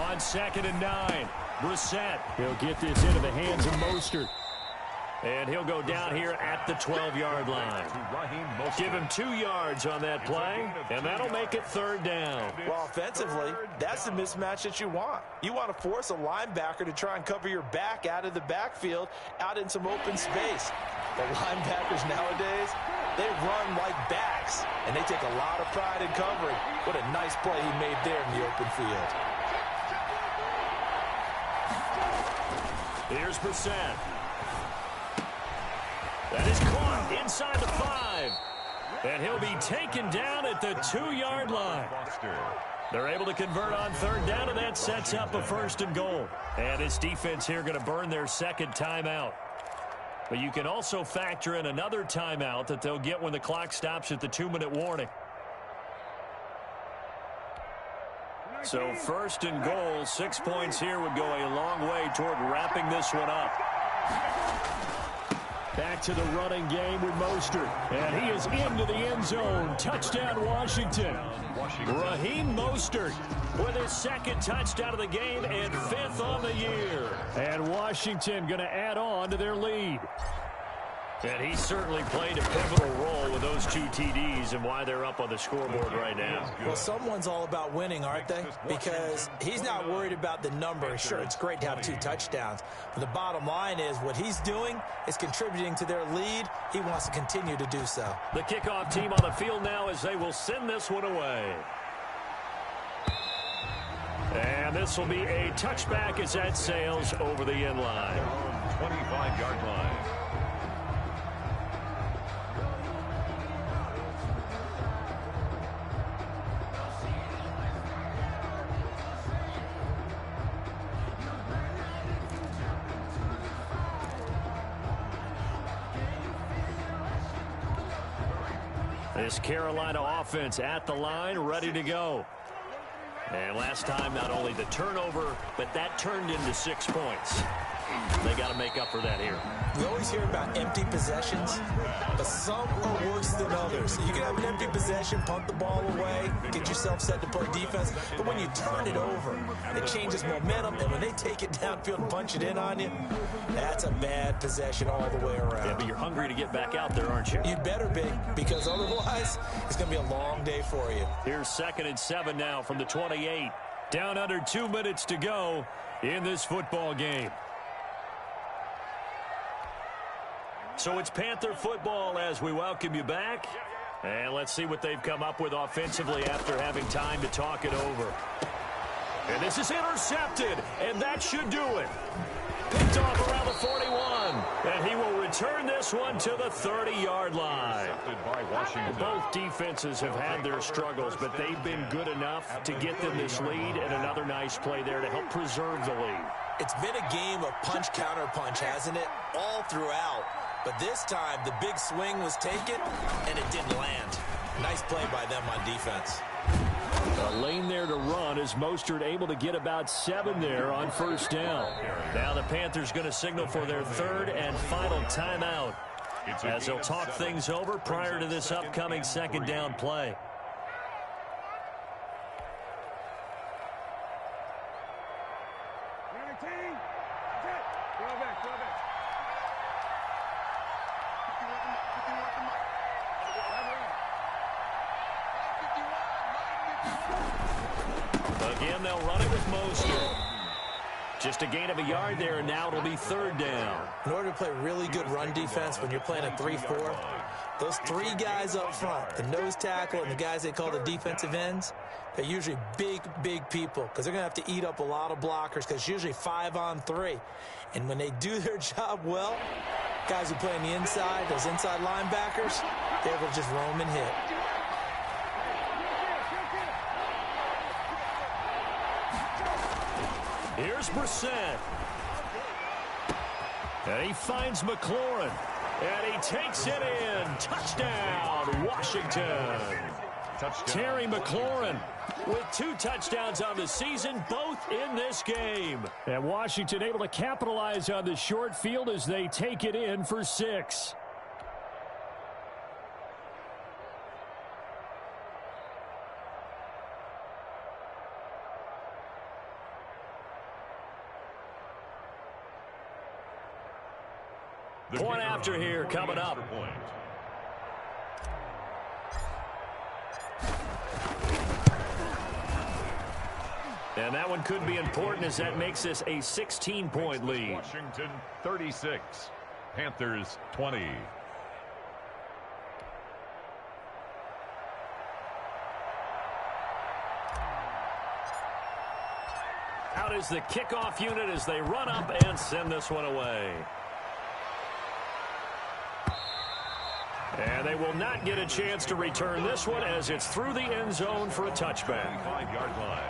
On 2nd and 9, Brissett. He'll get this into the hands of Mostert. And he'll go down here at the 12-yard line. Give him 2 yards on that play, and that'll make it 3rd down. Well, offensively, that's the mismatch that you want. You want to force a linebacker to try and cover your back out of the backfield, out in some open space. The linebackers nowadays, they run like backs, and they take a lot of pride in covering. What a nice play he made there in the open field. Here's Brissett. That is caught inside the 5. And he'll be taken down at the 2-yard line. They're able to convert on 3rd down, and that sets up a 1st and goal. And his defense here going to burn their 2nd timeout. But you can also factor in another timeout that they'll get when the clock stops at the 2-minute warning. So 1st and goal, 6 points here would go a long way toward wrapping this one up. Back to the running game with Mostert. And he is into the end zone. Touchdown, Washington. Raheem Mostert with his 2nd touchdown of the game and 5th on the year. And Washington going to add on to their lead. And he certainly played a pivotal role with those 2 TDs and why they're up on the scoreboard right now. Well, someone's all about winning, aren't they? Because he's not worried about the number. Sure, it's great to have 2 touchdowns. But the bottom line is what he's doing is contributing to their lead. He wants to continue to do so. The kickoff team on the field now as they will send this one away. And this will be a touchback as that sails over the end line. 25-yard line. This Carolina offense at the line, ready to go. And last time, not only the turnover, but that turned into 6 points. They got to make up for that here. We always hear about empty possessions, but some are worse than others. You can have an empty possession, punt the ball away, get yourself set to play defense, but when you turn it over, it changes momentum, and when they take it downfield and punch it in on you, that's a bad possession all the way around. Yeah, but you're hungry to get back out there, aren't you? You'd better be, because otherwise, it's going to be a long day for you. Here's 2nd and 7 now from the 28. Down under 2 minutes to go in this football game. So it's Panther football as we welcome you back. And let's see what they've come up with offensively after having time to talk it over. And this is intercepted, and that should do it. Picked off around the 41, and he will return this one to the 30-yard line. Both defenses have had their struggles, but they've been good enough to get them this lead, and another nice play there to help preserve the lead. It's been a game of punch-counter-punch, hasn't it? All throughout. But this time, the big swing was taken, and it didn't land. Nice play by them on defense. A lane there to run as Mostert able to get about 7 there on 1st down. Now the Panthers going to signal for their 3rd and final timeout as they'll talk things over prior to this upcoming 2nd down play. Again, they'll run it with Mostert. Just a gain of a yard there, and now it'll be 3rd down. In order to play really good run defense when you're playing a 3-4, those 3 guys up front, the nose tackle and the guys they call the defensive ends, they're usually big, big people because they're going to have to eat up a lot of blockers because it's usually 5-on-3. And when they do their job well, guys who play on the inside, those inside linebackers, they're able to just roam and hit. Here's Brissett. And he finds McLaurin. And he takes it in. Touchdown, Washington. Terry McLaurin with 2 touchdowns on the season, both in this game. And Washington able to capitalize on the short field as they take it in for 6. Point after here coming up. And that one could be important as that makes this a 16-point lead. Washington 36, Panthers 20. Out is the kickoff unit as they run up and send this one away. And they will not get a chance to return this one as it's through the end zone for a touchback. 5-yard line.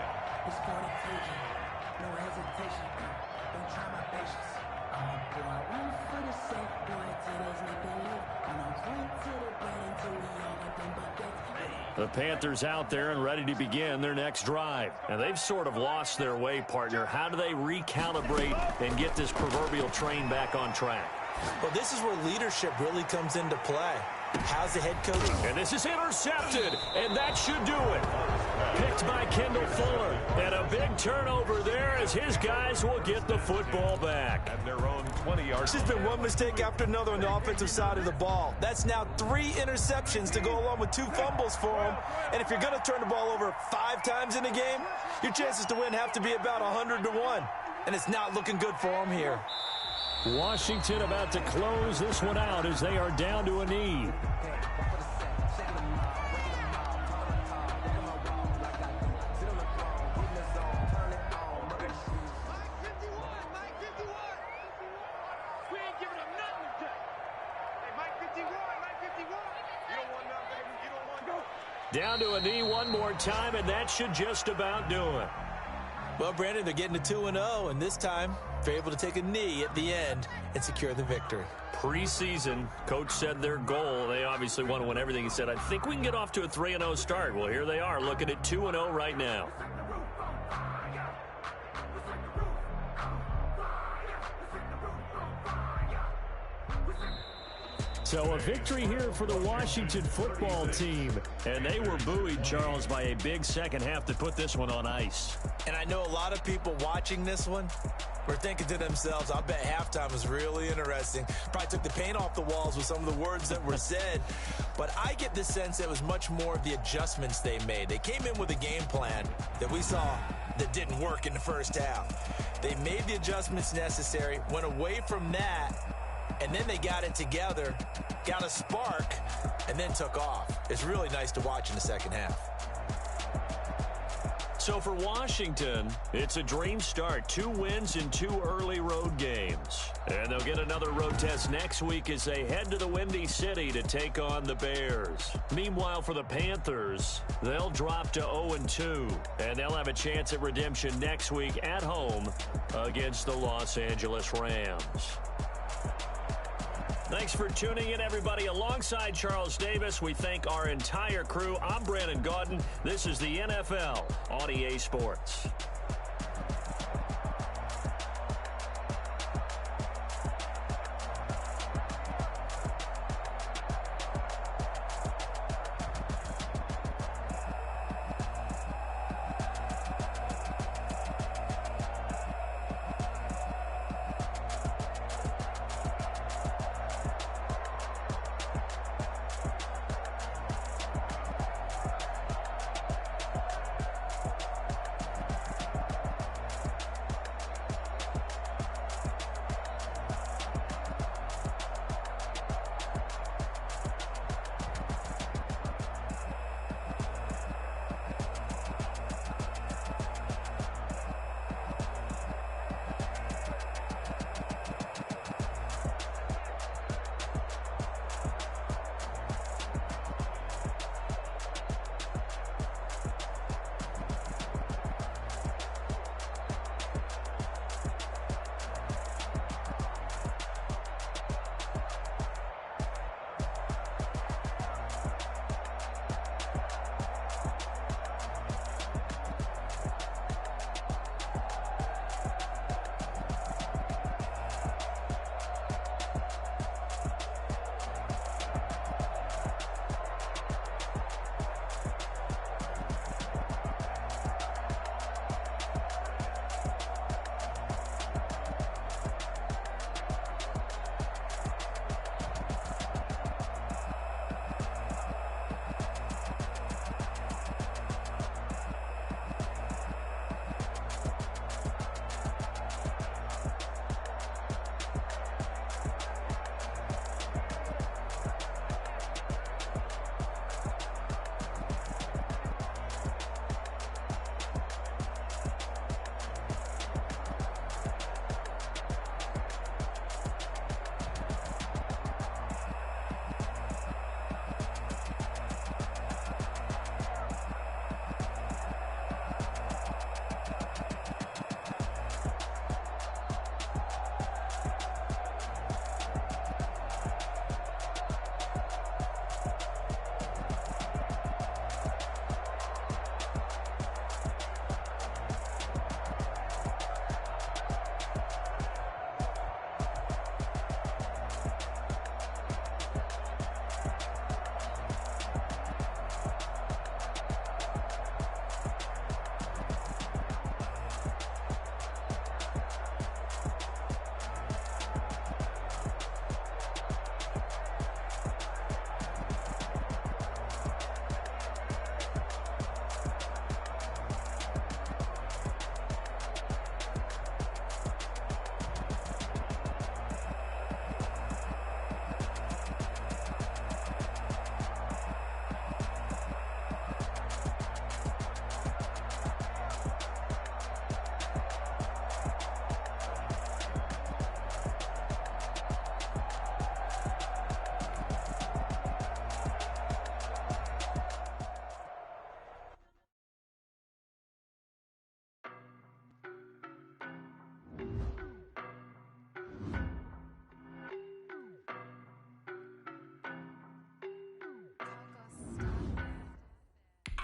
The Panthers out there and ready to begin their next drive. And they've sort of lost their way, partner. How do they recalibrate and get this proverbial train back on track? Well, this is where leadership really comes into play. How's the head coach? And this is intercepted, and that should do it. Picked by Kendall Fuller. And a big turnover there as his guys will get the football back. At their own 20-yard. It's just been one mistake after another on the offensive side of the ball. That's now 3 interceptions to go along with 2 fumbles for him. And if you're going to turn the ball over 5 times in a game, your chances to win have to be about 100-1. And it's not looking good for him here. Washington about to close this one out as they are down to a knee. Down to a knee one more time, and that should just about do it. Well, Brandon, they're getting to 2-0, and this time they're able to take a knee at the end and secure the victory. Preseason, coach said their goal, they obviously want to win everything. He said, I think we can get off to a 3-0 start. Well, here they are looking at 2-0 right now. So a victory here for the Washington football team. And they were buoyed, Charles, by a big second half to put this one on ice. And I know a lot of people watching this one were thinking to themselves, I bet halftime was really interesting. Probably took the paint off the walls with some of the words that were said. But I get the sense it was much more of the adjustments they made. They came in with a game plan that we saw that didn't work in the first half. They made the adjustments necessary, went away from that, and then they got it together, got a spark, and then took off. It's really nice to watch in the second half. So for Washington, it's a dream start. 2 wins in 2 early road games. And they'll get another road test next week as they head to the Windy City to take on the Bears. Meanwhile, for the Panthers, they'll drop to 0-2. And they'll have a chance at redemption next week at home against the Los Angeles Rams. Thanks for tuning in, everybody. Alongside Charles Davis, we thank our entire crew. I'm Brandon Gaudin. This is the NFL on EA Sports.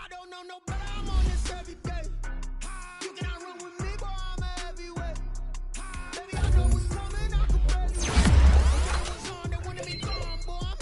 don't know no better, I'm on this every day. You cannot run with me, boy, I'm a heavyweight. Baby, I know what's coming, I can barely wait. I was on, they wanted me gone, boy, I'm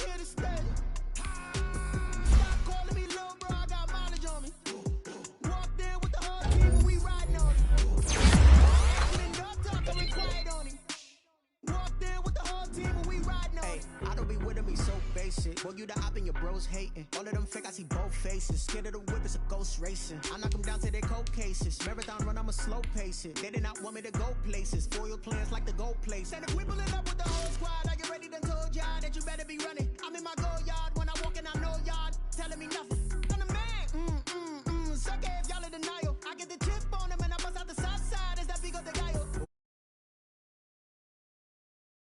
hating. All of them fake, I see both faces. Scared of the whip, it's a ghost racing. I knock them down to their cold cases. Marathon run, I'ma slow pace it. They did not want me to go places. Foil plans like the gold place. And if we pulling up